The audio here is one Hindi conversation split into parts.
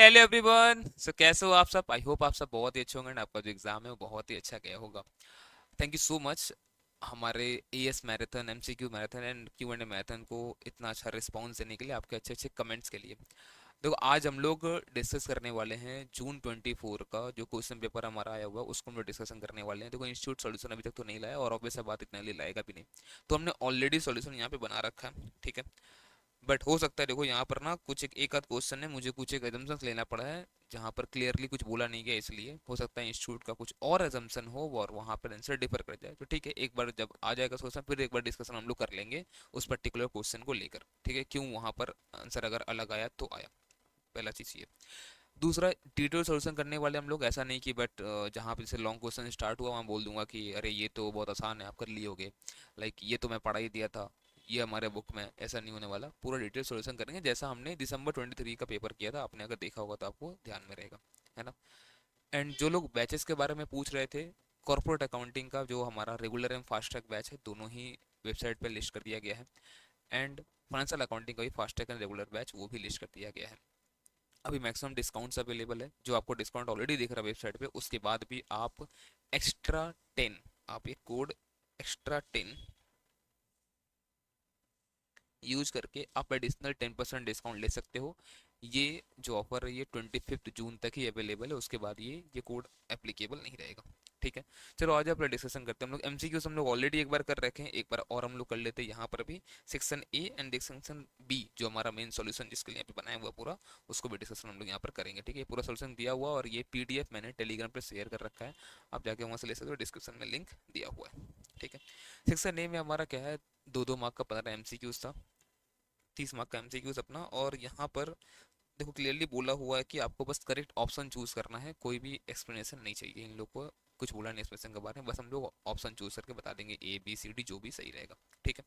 Hello everyone. सो कैसे हो आप सब? आई होप आप सब बहुत ही अच्छे होंगे and आपका जो एग्जाम है वो बहुत ही अच्छा गया होगा। थैंक यू सो मच हमारे as marathon, MCQ marathon and Q and A marathon को इतना अच्छा रिस्पांस देने के लिए, आपके अच्छे अच्छे कमेंट्स के लिए। देखो, आज हम लोग डिस्कस करने वाले हैं जून 24 का जो क्वेश्चन पेपर हमारा आया हुआ है, उसको हम लोग डिस्कशन करने वाले हैं। देखो, इंस्टीट्यूट सॉल्यूशन अभी तक तो नहीं लाया और ऑब्वियस बात इतना लिए लाएगा भी नहीं। तो हमने ऑलरेडी सॉल्यूशन यहाँ पे बना रखा है, ठीक है। बट हो सकता है, देखो यहाँ पर ना कुछ एक आध क्वेश्चन है, मुझे कुछ एक एजम्पन्स लेना पड़ा है जहाँ पर क्लियरली कुछ बोला नहीं गया, इसलिए हो सकता है इंस्टीट्यूट का कुछ और एजम्पन हो और वहाँ पर आंसर डिफर कर जाए। तो ठीक है, एक बार जब आ जाएगा क्वेश्चन फिर एक बार डिस्कशन हम लोग कर लेंगे उस पर्टिकुलर क्वेश्चन को लेकर, ठीक है। क्यों वहाँ पर आंसर अगर अलग आया तो आया, पहला चीज़ ये। दूसरा, डिटेल सॉल्यूशन करने वाले हम लोग ऐसा नहीं कि बट जहाँ पे जैसे लॉन्ग क्वेश्चन स्टार्ट हुआ वहाँ बोल दूंगा कि अरे ये तो बहुत आसान है, आप कर लिए होगे, लाइक ये तो मैं पढ़ा ही दिया था, ये हमारे बुक में। ऐसा नहीं होने वाला, पूरा डिटेल सॉल्यूशन करेंगे जैसा हमने December 23 का पेपर किया था। आपने अगर देखा होगा तो आपको ध्यान में रहेगा, है ना। एंड जो लोग बैचेस के बारे में पूछ रहे थे, कॉर्पोरेट अकाउंटिंग का जो हमारा regular and fast track batch है, दोनों ही वेबसाइट पे लिस्ट कर दिया गया है। एंड फाइनेंशियल अकाउंटिंग का भी fast track and regular batch वो भी लिस्ट कर दिया गया है। अभी मैक्सिमम डिस्काउंट्स अवेलेबल है, जो आपको डिस्काउंट ऑलरेडी दिख रहा है वेबसाइट पे, उसके बाद भी आप एक्स्ट्रा 10, आप ये कोड एक्स्ट्रा 10 यूज करके आप एडिशनल 10% डिस्काउंट ले सकते हो। ये जो ऑफर है ये 25 जून तक ही अवेलेबल है, उसके बाद ये कोड एप्लीकेबल नहीं रहेगा, ठीक है। चलो आज अपना डिस्कशन करते हैं। हम लोग एमसीक्यूज हम लोग ऑलरेडी एक बार कर रखे हैं, एक बार और हम लोग कर लेते हैं यहाँ पर भी। Section A and section B जो हमारा मेन सॉल्यूशन जिसके लिए यहाँ पे बनाया हुआ पूरा, उसको भी डिस्कशन हम लोग यहाँ पर करेंगे, ठीक है। पूरा सॉल्यूशन दिया हुआ और ये पीडीएफ मैंने टेलीग्राम पर शेयर कर रखा है, आप जाके वहाँ से ले सकते हो, डिस्क्रिप्शन में लिंक दिया हुआ है, ठीक है। सेक्शन ए में हमारा क्या है, 2-2 मार्क का 15 एमसीक्यूज था, 30 मार्क का एमसीक्यूज अपना। और यहाँ पर देखो क्लियरली बोला हुआ है कि आपको बस करेक्ट ऑप्शन चूज करना है, कोई भी एक्सप्लेनेशन नहीं चाहिए। इन लोग को कुछ बोला नहीं एक्सप्लेनेशन के बारे में, बस हम लोग ऑप्शन चूज करके बता देंगे ए बी सी डी जो भी सही रहेगा, ठीक है।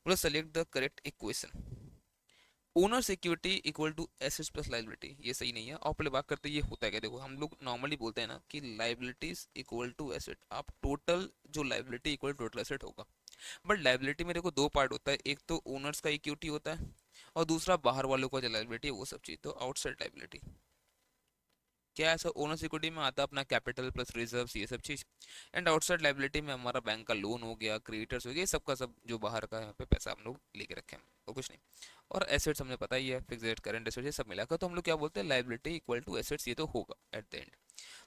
बोलो select the correct equation. Owner security equal to assets plus liability, ये सही नहीं है। और पहले बात करते हैं ये होता है क्या। देखो, हम लोग नॉर्मली बोलते हैं ना कि लाइबिलिटीज इक्वल टू एसेट, आप टोटल जो लाइबिलिटी इक्वल टोटल एसेट होगा। बट लाइबिलिटी में देखो दो पार्ट होता है, एक तो ओनर्स का इक्विटी होता है और दूसरा बाहर वालों का जो लाइबिलिटी है वो सब चीज, तो आउटसाइड लाइबिलिटी क्या है। ऐसा ओनर्स इक्विटी में आता है अपना कैपिटल प्लस रिजर्व्स, ये सब चीज। एंड आउटसाइड लाइबिलिटी में हमारा बैंक का लोन हो गया, क्रेडिटर्स हो गया, ये सब का सब जो बाहर का है यहाँ पे पैसा हम लोग लेके रखे हैं और कुछ नहीं। और एसेट्स हमने पता ही है, फिक्स्ड करंट एसेट्स, ये सब मिलाकर तो हम लोग क्या बोलते हैं, लाइबिलिटी इक्वल टू एसेट्स, ये तो होगा एट द एंड।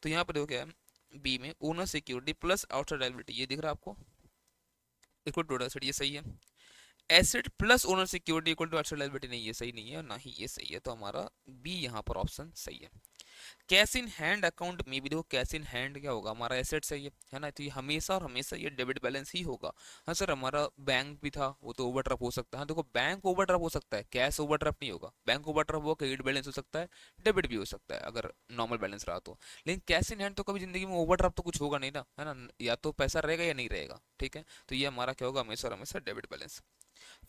तो यहाँ पर देखो क्या है, बी में owner security plus outside liability, ये दिख रहा है आपको, इक्वल टू एसेट, ये सही है। Asset plus owner security equal to outside liability, नहीं ये सही नहीं है और ना ही ये सही है, तो हमारा बी यहाँ पर ऑप्शन सही है। कैश इन हैंड अकाउंट में भी देखो, कैश इन हैंड क्या होगा, हमारा एसेट सही है ना, तो ये हमेशा और हमेशा ये डेबिट बैलेंस ही होगा। हाँ सर, हमारा बैंक भी था, वो तो ओवरड्राफ्ट हो सकता है। हाँ देखो, बैंक ओवरड्राफ्ट हो सकता है, कैश ओवरड्राफ्ट नहीं होगा। बैंक ओवरड्राफ्ट वो क्रेडिट बैलेंस हो सकता है, डेबिट भी हो सकता है अगर नॉर्मल बैलेंस रहा तो। लेकिन कैश इन हैंड तो कभी जिंदगी में ओवरड्राफ्ट तो कुछ होगा नहीं ना, है ना, या तो पैसा रहेगा या नहीं रहेगा, ठीक है। तो ये हमारा क्या होगा, हमेशा और हमेशा debit balance.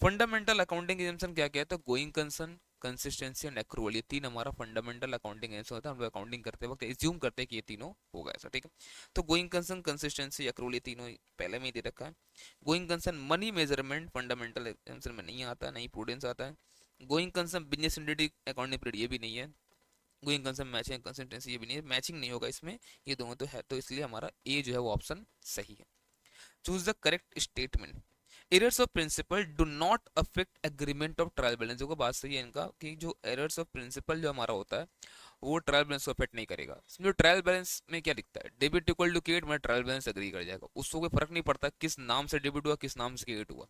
Fundamental accounting exemption क्या क्या है, तो going concern, consistency and accrual, ये तीन हमारा फंडामेंटल अकाउंटिंग एग्जाम्पशन होता है। हम लोग अकाउंटिंग करते वक्त एज्यूम करते हैं कि ये तीनों होगा ऐसा, ठीक है। तो गोइंग कंसर्न, कंसिस्टेंसी, एक्रूवल, ये तीनों पहले में ही दे रखा है। Going concern money measurement fundamental exemption में नहीं आता, नहीं प्रूडेंस आता है। Going concern business entity accounting period, ये भी नहीं है। गोइंग कंसर्न मैचिंग कंसिस्टेंसी, ये भी नहीं है, मैचिंग नहीं होगा इसमें, ये दोनों तो है, तो इसलिए हमारा ए जो है वो ऑप्शन सही है। Choose the correct statement. Errors of principle do not affect agreement of trial balance, देखो बात सही है इनका कि जो एरर्स ऑफ प्रिंसिपल जो हमारा होता है वो ट्रायल बैलेंस को अफेक्ट नहीं करेगा। समझो, ट्रायल बैलेंस में क्या दिखता है, डेबिट इक्वल टू क्रेडिट, में ट्रायल बैलेंस एग्री कर जाएगा, उसको कोई फर्क नहीं पड़ता किस नाम से डेबिट हुआ किस नाम से क्रेडिट हुआ।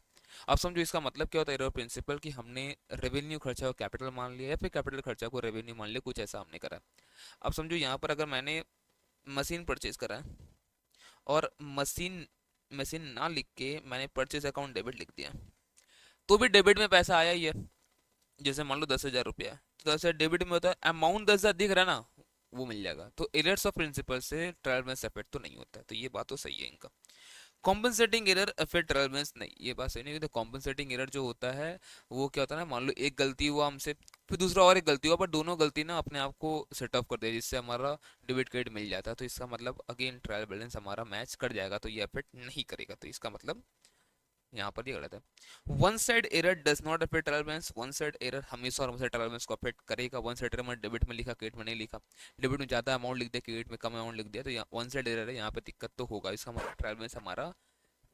अब समझो इसका मतलब क्या होता है एरर ऑफ प्रिंसिपल, कि हमने रेवेन्यू खर्चा को कैपिटल मान लिया या फिर कैपिटल खर्चा को रेवेन्यू मान लिया, कुछ ऐसा हमने करा। अब समझो यहाँ पर अगर मैंने मशीन परचेज करा है और मशीन मशीन ना लिख के मैंने परचेज अकाउंट डेबिट लिख दिया, तो भी डेबिट में पैसा आया ही है। जैसे मान लो 10,000 रुपया है, तो 10,000 डेबिट में होता है, अमाउंट 10,000 दिख रहा है ना, वो मिल जाएगा। तो एरर्स ऑफ प्रिंसिपल से ट्रायल बैलेंस अफेक्ट तो नहीं होता है, तो ये बात तो सही है इनका। Compensating error affect trial balance, नहीं ये बात सही नहीं है। कॉम्पनसेटिंग एरर जो होता है वो क्या होता है ना, मान लो एक गलती हुआ हमसे, फिर दूसरा और एक गलती हुआ, पर दोनों गलती ना अपने आप को सेट ऑफ कर दिया जिससे हमारा डेबिट क्रेडिट मिल जाता है, तो इसका मतलब अगेन ट्रायल बैलेंस हमारा मैच कर जाएगा, तो ये अफेक्ट नहीं करेगा, तो इसका मतलब यहाँ पर ये गलत है। One side error does not affect trial balance, one side error हमेशा और हमेशा ट्रायल बैलेंस को अफेक्ट करेगा। वन साइड एरर में डेबिट में लिखा, क्रेडिट में नहीं लिखा, डेबिट में ज़्यादा अमाउंट लिख दिया, क्रेडिट में कम अमाउंट लिख दिया, तो यहाँ वन साइड एरर है, यहाँ पे दिक्कत तो होगा, इसका हमारा ट्रायल बैलेंस हमारा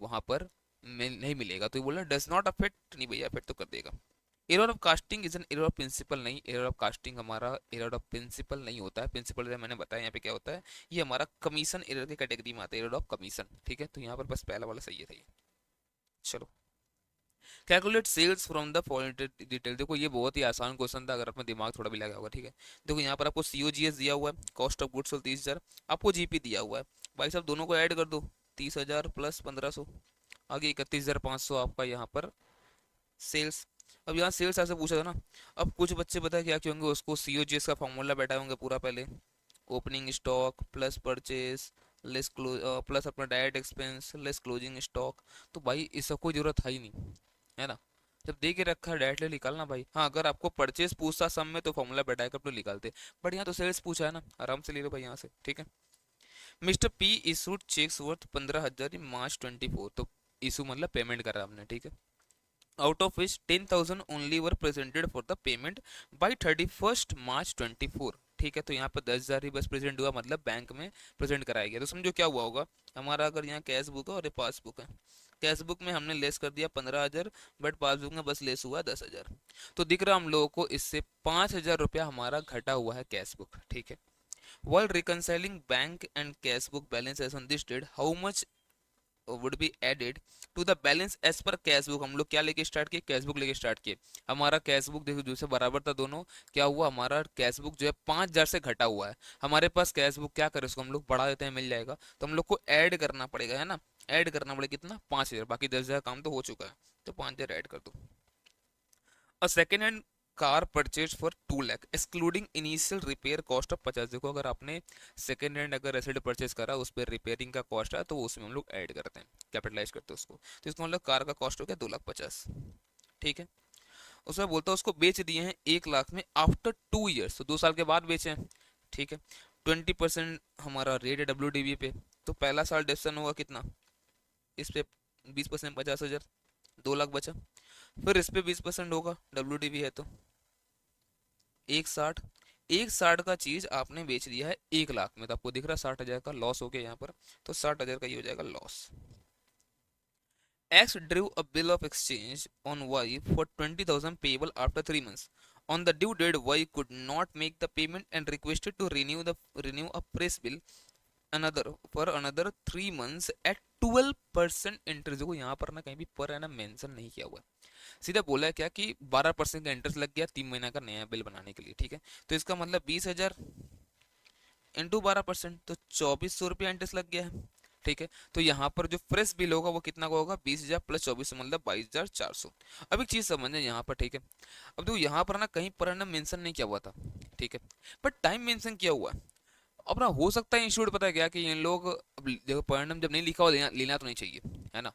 वहाँ पर नहीं मिलेगा। तो ये बोला डज नॉट अफेक्ट, नहीं भैया अफेक्ट तो कर देगा। Error of casting is an error of principle, नहीं, एरर ऑफ कास्टिंग हमारा एरर ऑफ प्रिंसिपल नहीं होता है। प्रिंसिपल मैंने बताया यहाँ पे क्या होता है, ये हमारा कमीशन एरर की कैटेगरी में आता है, एरर ऑफ कमीशन, ठीक है। तो यहाँ पर बस पहला वाला सही है था ये। चलो, calculate sales from the following detail. देखो ये बहुत ही आसान क्वेश्चन था, अगर अपना दिमाग थोड़ा भी लगा होगा, ठीक है। देखो यहाँ पर आपको COGS दिया हुआ है, कॉस्ट ऑफ गुड्स सोल्ड 30,000, आपको GP दिया हुआ है। भाई साहब दोनों को ऐड कर दो, 30,000 प्लस 1,500, आगे 31,500 आपका यहाँ पर सेल्स। अब यहाँ सेल्स ऐसे पूछा था ना, अब कुछ बच्चे पता है क्या क्यों होंगे, उसको COGS का फॉर्मूला बैठा होंगे पूरा पहले, opening stock plus purchase less close plus अपना direct expense less closing stock. तो भाई इस सब कोई जरूरत है ही नहीं, है ना। जब दे के रखा है डायरेक्टली निकालना भाई। हाँ अगर आपको परचेज पूछता सब में तो फॉर्मूला बैठा कर तो निकालते, बट यहाँ तो सेल्स पूछा है ना, आराम से ले लो भाई यहाँ से, ठीक है। Mister P issued cheques worth 15,000 in March 24, तो इशू मतलब पेमेंट करा आपने, ठीक है। Out of which 10,000 only were presented for the payment by 31 March 24, ठीक है। तो यहाँ पर 10,000 ही बस प्रेजेंट हुआ, मतलब बैंक में प्रेजेंट कराया गया। तो समझो क्या हुआ होगा हमारा, अगर यहाँ कैश बुक है और ये पासबुक है, कैश बुक में हमने लेस कर दिया 15,000, बट पासबुक में बस लेस हुआ 10,000। तो दिख रहा हम लोगों को इससे 5,000 रुपया हमारा घटा हुआ है कैश बुक, ठीक है। While reconciling bank and cash book balance as on this date, how much would be added to the balance as per cash book. हम लोग क्या लेके स्टार्ट किए, कैश बुक लेके स्टार्ट किए। हमारा कैश बुक देखो जो से बराबर था दोनों, क्या हुआ हमारा कैश बुक जो है 5,000 से घटा हुआ है। हमारे पास कैश बुक क्या करे, उसको हम लोग बढ़ा देते हैं, मिल जाएगा। तो हम लोग को ऐड करना पड़ेगा, है ना, ऐड करना पड़ेगा कितना, 5,000, बाकी 10,000 काम तो हो चुका है, तो 5,000 ऐड कर दो। A second hand car purchase for 2 lakh excluding initial repair cost of 50। देखो अगर आपने सेकेंड हैंड अगर एसेट परचेज करा, उस पर रिपेयरिंग का कॉस्ट है, तो उसमें हम लोग ऐड करते हैं, कैपिटलाइज करते हैं उसको। तो इसको मतलब कार का कॉस्ट हो गया 2,50,000, ठीक है। उसमें बोलता है उसको बेच दिए हैं 1 लाख में आफ्टर 2 ईयर्स, तो 2 साल के बाद बेचे हैं, ठीक है। 20% हमारा रेट है WDV पे, तो पहला साल डिस्कशन होगा कितना, इस पे 20% 50,000, 2 लाख बचा। फिर इस पे 20% होगा, WDV है तो 1,60, 1,60 का चीज आपने बेच दिया है 1 लाख में, तो आपको दिख रहा है 60,000 का लॉस हो गया यहाँ पर, तो 60,000 का ये हो जाएगा loss. X drew a bill of exchange on Y for 20,000 payable after 3 months. On the due date, Y could not make the payment and requested to renew a press bill another for another 3 months at 12% interest. देखो यहाँ पर ना कहीं भी पर है ना मेंशन नहीं किया हुआ है, सीधा बोला है क्या कि 12% का इंटरेस्ट लग गया 3 महीना का नया बिल बनाने के लिए, ठीक है। तो इसका मतलब 20,000 इंटू 12%, तो 2,400 रुपया इंटरेस्ट लग गया है, ठीक है। तो यहाँ पर जो फ्रेश बिल होगा वो कितना का होगा, 20,000 प्लस 2,400 मतलब 22,400। अब एक चीज समझना यहाँ पर, ठीक है। अब देखो यहाँ पर ना कहीं पर ना मेंशन नहीं किया हुआ था, ठीक है, बट टाइम मेंशन किया हुआ है। अब ना हो सकता है इंस्टीट्यूट पता है क्या कि इन लोग, अब देखो परिणाम जब नहीं लिखा हुआ लेना तो नहीं चाहिए, है ना।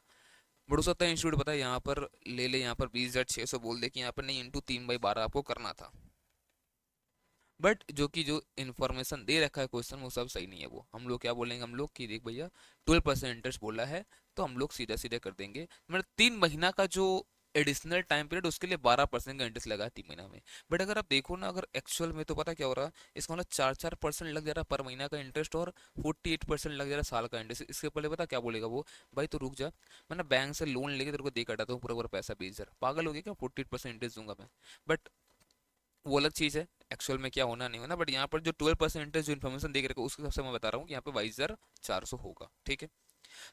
बट हो सकता है इंस्टीट्यूट पता है यहाँ पर ले ले, यहाँ पर 20,600 बोल दे कि यहाँ पर नहीं, इंटू 3/12 आपको करना था। बट जो इन्फॉर्मेशन दे रखा है क्वेश्चन वो सब सही नहीं है। वो हम लोग क्या बोलेंगे, हम लोग कि देख भैया 12% इंटरेस्ट बोला है, तो हम लोग सीधा सीधा कर देंगे, मतलब 3 महीना का जो एडिशनल टाइम पीरियड उसके लिए 12% का इंटरेस्ट लगा है 3 महीना में। बट अगर आप देखो ना, अगर एक्चुअल में तो पता क्या हो रहा है, इसका मतलब 4-4% लग जा रहा है पर महीना का इंटरेस्ट, और 48% लग जा रहा है साल का इंटरेस्ट। इसके पहले पता क्या बोलेगा वो, भाई तो रुक जा, मैं ना बैंक से लोन लेके तेरे को दे कटाता हूँ पूरा पूरा पैसा 20,000, पागल हो गया क्या, 48% इंटरेस्ट दूंगा मैं। बट वो अलग चीज़ है, एक्चुअल में क्या होना नहीं होना। बट यहाँ पर जो 12% इंटरेस्ट जो इन्फॉर्मेशन दे के रखो उसके हिसाब से मैं बता रहा हूँ कि यहाँ पे 22,400 होगा, ठीक है।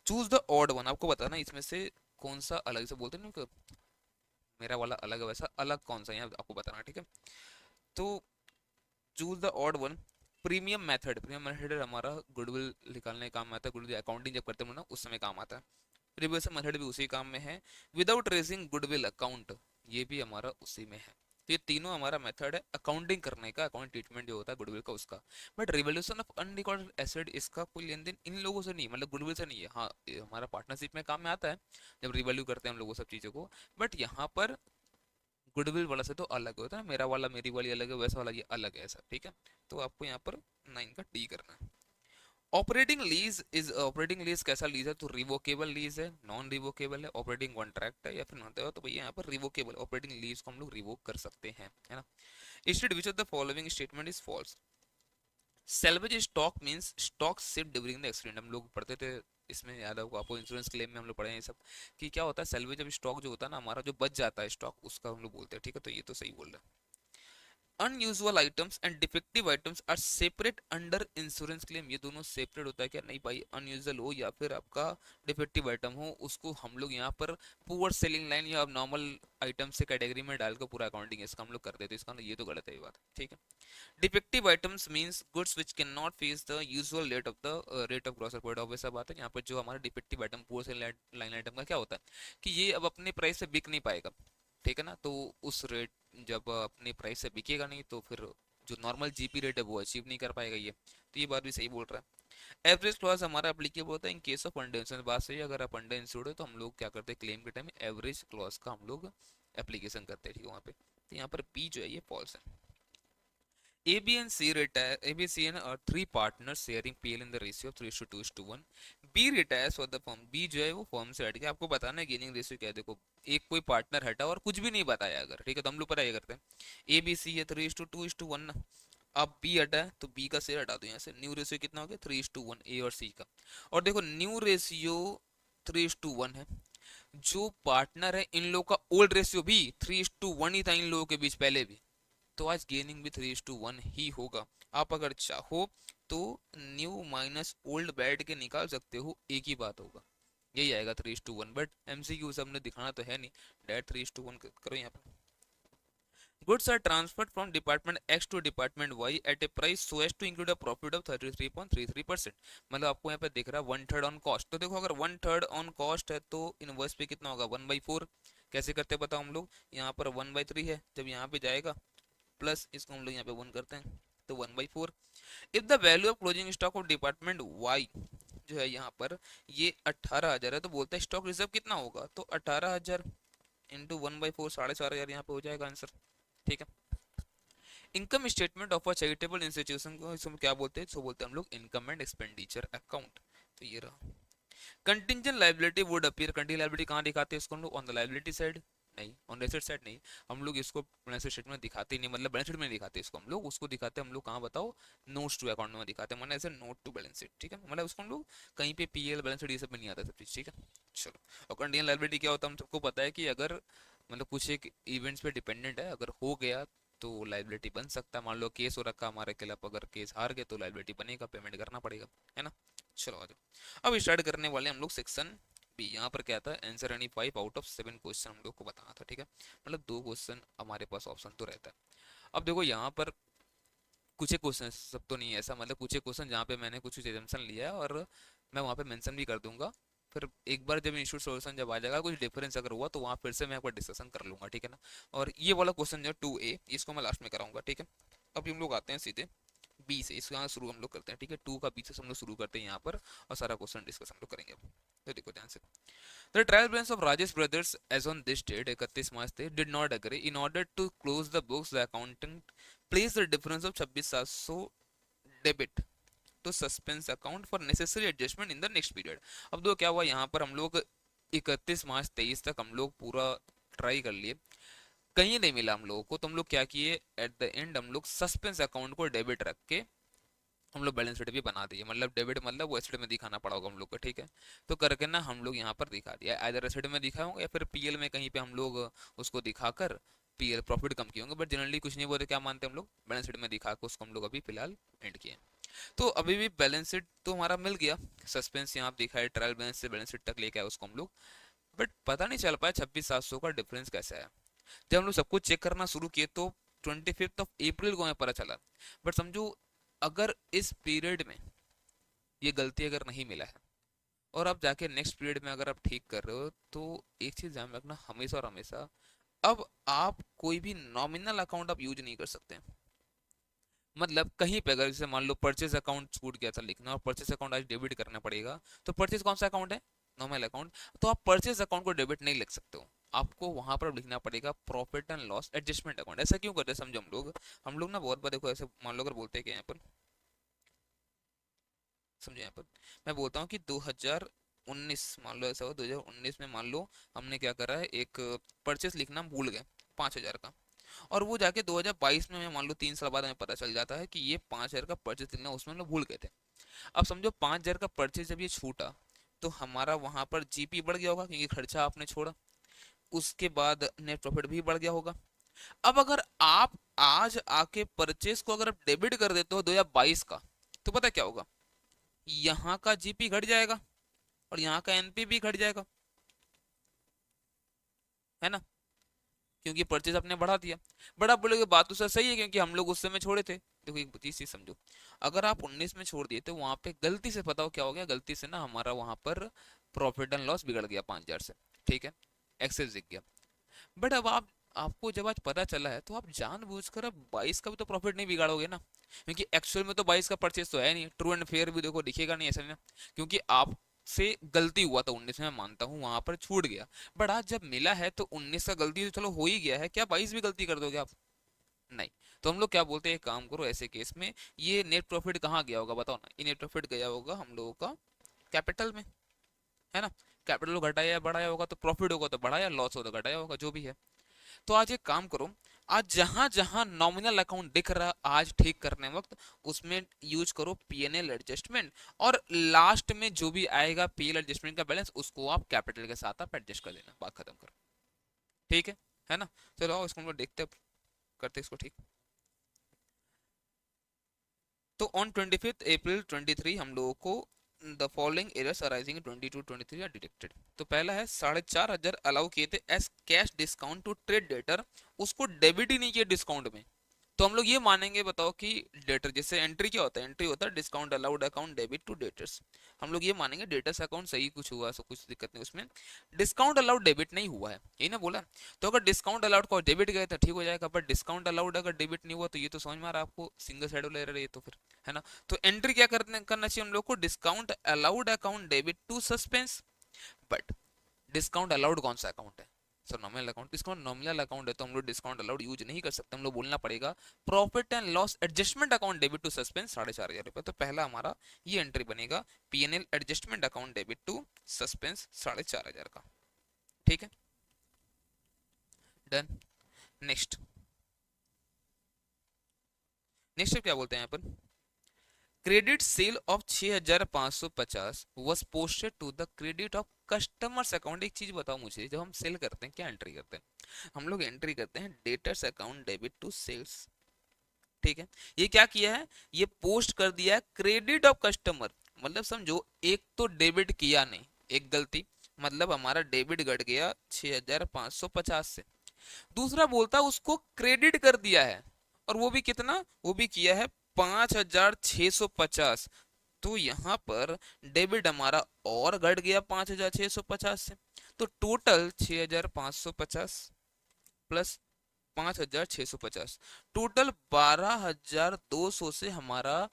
चूज द ऑड वन, आपको बताना इसमें से कौन सा अलग से बोलते हैं ना कि मेरा वाला अलग है, वैसा अलग कौन सा है यहाँ आपको बताना, ठीक है। तो choose the odd one. Premium method, premium method हमारा गुडविल निकालने का काम आता है, गुडविल अकाउंटिंग जब करते हैं ना उस समय काम आता है। रिवर्सल मेथड भी उसी काम में है। विदाउट रेजिंग गुडविल अकाउंट, ये भी हमारा उसी में है। तो ये तीनों हमारा मेथड है अकाउंटिंग करने का, अकाउंट ट्रीटमेंट जो होता है गुडविल का उसका। But revolution of unrecorded asset, इसका कोई लेन देन इन लोगों से नहीं, मतलब गुडविल से नहीं है। हाँ ये हमारा पार्टनरशिप में काम में आता है जब रिवैल्यू करते हैं हम लोग वो सब चीज़ों को। बट यहाँ पर गुडविल वाला से तो अलग होता है, मेरा वाला मेरी वाली अलग है, वैसा वाला ये अलग है, ऐसा, ठीक है। तो आपको यहाँ पर 9 का डी करना है। ऑपरेटिंग लीज कैसा लीज है? तो रिवोकेबल लीज है, नॉन रिवोकेबल है, ऑपरेटिंग कॉन्ट्रैक्ट है या फिर नॉन, तो भैया यहाँ पर रिवोकेबल ऑपरेटिंग लीज को हम लोग रिवोक कर सकते हैं, है ना। State which of the following statement is false? Salvage stock means stock ship during the accident, हम लोग पढ़ते थे इसमें, याद होगा आपको, इंश्योरेंस क्लेम में हम लोग पढ़े हैं ये सब, कि क्या होता है सेल्वेज, जब स्टॉक जो होता है ना हमारा, जो बच जाता है स्टॉक, उसका हम लोग बोलते हैं, ठीक है, तो ये तो सही बोल रहे हैं। Unusual items and defective items are separate under insurance claim, ये दोनों सेपरेट होता है क्या? नहीं भाई, अनयूजुअल हो या फिर आपका डिफेक्टिव आइटम हो, उसको हम लोग यहाँ पर पुअर सेलिंग लाइन या नॉर्मल आइटम से कैटेगरी में डालकर पूरा अकाउंटिंग इसका हम लोग कर देते हैं, इसका ये तो गलत है ये बात, ठीक है। Defective items means goods which can not face the usual rate of gross report, obvious सा बात है, यहाँ पर जो हमारा defective item poor selling line item का क्या होता है कि ये अब अपने प्राइस से बिक नहीं पाएगा, ठीक है ना, तो उस रेट, जब अपने प्राइस से बिकेगा नहीं तो फिर जो नॉर्मल जीपी रेट है वो अचीव नहीं कर पाएगा ये, तो ये बात भी सही बोल रहा है। एवरेज क्लॉज हमारा एप्लीकेबल होता है in case of under insurance, बात सही है, अगर आप अंडर इंश्योर्ड हो तो हम लोग क्या करते हैं क्लेम के टाइम में एवरेज क्लॉज का हम लोग एप्लीकेशन करते हैं, ठीक है वहाँ पे, तो यहाँ पर पी जो है ये फॉल्स है। A, B and C retire. A, B, C and are three partners sharing PL in the ratio of 3:2:1. B retires for the firm. B जो है वो फर्म से हट गया, आपको बताना है गेनिंग रेशियो क्या है, देखो एक कोई पार्टनर हटा और कुछ भी नहीं बताया अगर, ठीक है, तो हम लोग पता ये करते हैं A B C है 3:2:1 ना, अब B हटा है तो B का शेयर हटा दो यहाँ से, न्यू रेशियो कितना हो गया 3:1 A और C का, और देखो न्यू रेशियो 3:1 है, जो पार्टनर है इन लोगों का ओल्ड रेशियो भी 3:1 ही था इन लोगों के बीच पहले भी, तो आज गेनिंग भी 3:1 ही होगा। आप अगर चाहो तो न्यू माइनस ओल्ड बैठ के निकाल सकते हो, एक ही बात होगा, यही आएगा 3:1, बट एमसीक्यू से हमने दिखाना तो है नहीं, डायरेक्ट 3:1 करो यहाँ पे। Goods are transferred from department X to department Y at a price so as to include a profit of 33.33%, मतलब आपको यहाँ पे दिख रहा है 1/3 ऑन कॉस्ट, तो देखो अगर 1/3 ऑन कॉस्ट है तो इनवर्स पे कितना होगा 1/4, कैसे करते हैं बताओ हम लोग, यहाँ पर 1/3 है, जब यहाँ पे जाएगा प्लस इसको हम लोग यहाँ पे 1 करते हैं तो 1/4। If the value of closing stock of department Y जो है यहाँ पर ये 18,000 है, तो बोलते हैं स्टॉक रिजर्व कितना होगा, तो 18,000 इंटू 1/4, 4,500 यहाँ पे हो जाएगा आंसर, ठीक है। Income statement of a charitable institution को इसको क्या बोलते हैं, इसको बोलते हैं हम लोग इनकम एंड एक्सपेंडिचर अकाउंट, तो ये रहा। Contingent liability would appear, contingent liability कहाँ दिखाते हैं इसको हम लोग, ऑन द लायबिलिटी साइड, नहीं ऑन एसेट साइड नहीं, हम लोग इसको बैलेंस शीट में दिखाते ही नहीं, मतलब बैलेंस शीट में नहीं दिखाते इसको हम लोग, उसको दिखाते हैं हम लोग कहाँ बताओ, नोट्स टू अकाउंट में दिखाते हैं, मतलब ऐसे नोट टू बैलेंस शीट, ठीक है, मतलब उसको हम लोग कहीं पे पीएल बैलेंस शीट ये सब में नहीं आता सब चीज, ठीक है। चलो, और कंटिंजेंट लायबिलिटी क्या होता है हम सबको पता है कि अगर मतलब कुछ एक इवेंट्स पे डिपेंडेंट है, अगर हो गया तो लाइबिलिटी बन सकता है, मान लो केस हो रखा हमारे खिलाफ, अगर केस हार गए तो लाइबिलिटी बनेगा, पेमेंट करना पड़ेगा, है ना। चलो आ जाओ, अब स्टार्ट करने वाले हम लोग सेक्शन बी, यहाँ पर क्या था, answer any 5 out of 7 question हम लोग को बताना था, ठीक है, मतलब 2 क्वेश्चन हमारे पास ऑप्शन तो रहता है। अब देखो यहाँ पर कुछ एक क्वेश्चन, सब तो नहीं है ऐसा, मतलब कुछ एक क्वेश्चन जहाँ पे मैंने कुछ एजम्पशन लिया है और मैं वहाँ पे मेंशन भी कर दूंगा, फिर एक बार जब इंस्टीट्यूट सॉल्यूशन जब आ जाएगा कुछ डिफरेंस अगर हुआ तो वहाँ फिर से मैं एक बार डिस्कशन कर लूंगा, ठीक है ना। और ये वाला क्वेश्चन जो 2A इसको मैं लास्ट में कराऊंगा, ठीक है। अब हम लोग आते हैं सीधे बी से, इसका शुरू हम लोग करते हैं, ठीक है, 2 का बी से हम लोग शुरू करते हैं यहाँ पर, और सारा क्वेश्चन डिस्कस हम लोग करेंगे अब। तो देखो ध्यान से, The trial balance of Rajesh Brothers as on this date 31 March did not agree. In order to close the books, the accountant placed the difference of 26,700 debit to suspense account for necessary adjustment in the next period. अब दो क्या हुआ यहाँ पर, हम लोग 31 मार्च 23 तक हम लोग पूरा ट्राई कर लिए, कहीं नहीं मिला हम लोगों को, तो हम लोग क्या किए एट द एंड हम लोग सस्पेंस अकाउंट को डेबिट रख के हम लोग बैलेंस शीट भी बना दिए, मतलब डेबिट मतलब वो एसेट में दिखाना पड़ा होगा हम लोग को, ठीक है, तो करके ना हम लोग यहाँ पर दिखा दिया, आइदर एसेट में दिखाए होंगे या फिर पीएल में कहीं पे हम लोग उसको दिखाकर पीएल प्रॉफिट कम किए होंगे, बट जनरली कुछ नहीं बोलते, क्या मानते हैं हम लोग बैलेंस शीट में दिखा के उसको हम लोग अभी फिलहाल एंड किए। तो अभी भी बैलेंस शीट तो हमारा मिल गया, सस्पेंस यहाँ दिखा है, ट्रायल बैलेंस से बैलेंस शीट तक लेके आए उसको हम लोग, बट पता नहीं चल पाया 26,700 का डिफरेंस कैसा है। जब हम लोग सब कुछ चेक करना शुरू किए तो 25 अप्रैल को हमें पता चला, बट समझो अगर इस पीरियड में ये गलती अगर नहीं मिला है और आप जाके नेक्स्ट पीरियड में अगर आप ठीक कर रहे हो, तो एक चीज ध्यान में रखना हमेशा और हमेशा, अब आप कोई भी नॉमिनल अकाउंट आप यूज नहीं कर सकते, मतलब कहीं पे अगर जैसे मान लो परचेज अकाउंट छूट गया था लिखना और परचेज अकाउंट आज डेबिट करना पड़ेगा, तो परचेज कौन सा अकाउंट है, नॉर्मल अकाउंट, तो आप परचेज अकाउंट को डेबिट नहीं लिख सकते हो, आपको वहां पर लिखना पड़ेगा profit and loss adjustment account. ऐसा क्यों करते हैं समझो, हम लोग ना बहुत बार देखो ऐसे मान लो अगर बोलते हैं कि यहाँ पर समझो यहाँ पर मैं बोलता हूँ कि 2019 मान लो, ऐसा हो 2019 में मान लो हमने क्या करा है, एक परचेस लिखना हम भूल गए 5,000 का, और वो जाके 2022 में हमें मान लो 3 साल बाद हमें पता चल जाता है कि ये 5,000 का परचेस लिखना उसमें हम लोग भूल गए थे। अब समझो 5,000 का परचेस जब ये छूटा तो हमारा वहां पर जीपी बढ़ गया होगा क्योंकि खर्चा आपने छोड़ा, उसके बाद नेट प्रॉफिट भी बढ़ गया होगा। अब अगर आप आज आके परचेस को अगर आप डेबिट कर देते हो 2022 का, तो पता क्या होगा, यहाँ का जीपी घट जाएगा और यहाँ का एनपी भी घट जाएगा, है ना, क्योंकि परचेज आपने बढ़ा दिया। बड़ा बोलोगे बात तो सर सही है क्योंकि हम लोग उस समय छोड़े थे। देखो एक चीज समझो, अगर आप 19 में छोड़ दिए तो वहां पे गलती से, बताओ क्या हो गया, गलती से ना हमारा वहां पर प्रॉफिट एंड लॉस बिगड़ गया 5,000 से, ठीक है, एक्सेस दिख गया। बट अब आप, आपको जब आज पता चला है तो आप जानबूझकर अब 22 का भी तो प्रॉफिट नहीं बिगाड़ोगे ना, क्योंकि एक्चुअल में तो 22 का परचेज तो है नहीं, ट्रू एंड फेयर भी देखो दिखेगा नहीं ऐसे में, क्योंकि आप से गलती हुआ था 19 में, मैं मानता हूँ वहां पर छूट गया, बट आज जब मिला है तो 19 का गलती तो चलो हो ही गया है, क्या 22 भी गलती कर दोगे आप? नहीं। तो हम लोग क्या बोलते हैं, एक काम करो ऐसे केस में, ये नेट प्रॉफिट कहाँ गया होगा बताओ ना, ये नेट प्रॉफिट गया होगा हम लोगों का कैपिटल में, है ना, कैपिटल को घटाया या बढ़ाया होगा, तो प्रॉफिट होगा तो बढ़ाया, लॉस होगा तो घटाया होगा, जो भी है। तो आज एक काम करो, आज जहां जहां नॉमिनल अकाउंट दिख रहा आज ठीक करने वक्त, उसमें यूज करो पीएनएल एडजस्टमेंट, और लास्ट में जो भी आएगा पीएल एडजस्टमेंट का बैलेंस उसको आप कैपिटल के साथ आप एडजस्ट कर देना, बात खत्म करो, ठीक है ना। चलो आओ इसको हम लोग देखते हैं, करते हैं इसको ठीक। तो ऑन 25 अप्रैल 23 हम लोगों को the following errors arising in 22-23 are detected. तो पहला है 4,500 अलाउ किए थे as cash discount to trade debtor, उसको डेबिट ही नहीं किया डिस्काउंट में। तो हम लोग ये मानेंगे, बताओ कि डेटर जैसे एंट्री क्या होता है, एंट्री होता है discount allowed account debit to debtors, हम लोग ये मानेंगे डेटर्स अकाउंट सही कुछ हुआ, सो कुछ दिक्कत नहीं उसमें, डिस्काउंट अलाउड डेबिट नहीं हुआ है, यही ना बोला। तो अगर डिस्काउंट अलाउड को डेबिट गए तो ठीक हो जाएगा, बट डिस्काउंट अलाउड अगर डेबिट नहीं हुआ तो ये तो समझ में आ रहा है आपको, सिंगल साइड वाला एरर है ये तो फिर, है ना। तो एंट्री क्या करना चाहिए हम लोग को, discount allowed account debit to suspense, but discount allowed कौन सा अकाउंट है, sir nominal account, discount nominal account है तो हम लोग डिस्काउंट अलाउड यूज नहीं कर सकते, हम लोग बोलना पड़ेगा profit and loss adjustment account debit to suspense 4,500 रुपए। तो पहला हमारा ये एंट्री बनेगा, PNL adjustment account debit to suspense 4,500 का, ठीक है, डन। नेक्स्ट, नेक्स्ट क्या बोलते हैं यहाँ पर, credit sale of 6,550 was posted to the credit of customers account. एक चीज बताओ मुझे, जब हम सेल करते हैं क्या एंट्री करते हैं, हम लोग एंट्री करते हैं debtors account debit to sales, ठीक है। ये क्या किया है, ये पोस्ट कर दिया है क्रेडिट ऑफ कस्टमर, मतलब समझो एक तो डेबिट किया नहीं, एक गलती, मतलब हमारा डेबिट घट गया 6,550 से, दूसरा बोलता उसको क्रेडिट कर दिया है, और वो भी कितना, वो भी किया है 5,650, तो यहाँ पर डेबिट हमारा और घट गया 5,650 से, तो टोटल 6,550 प्लस 5,650, टोटल 12,200 से हमारा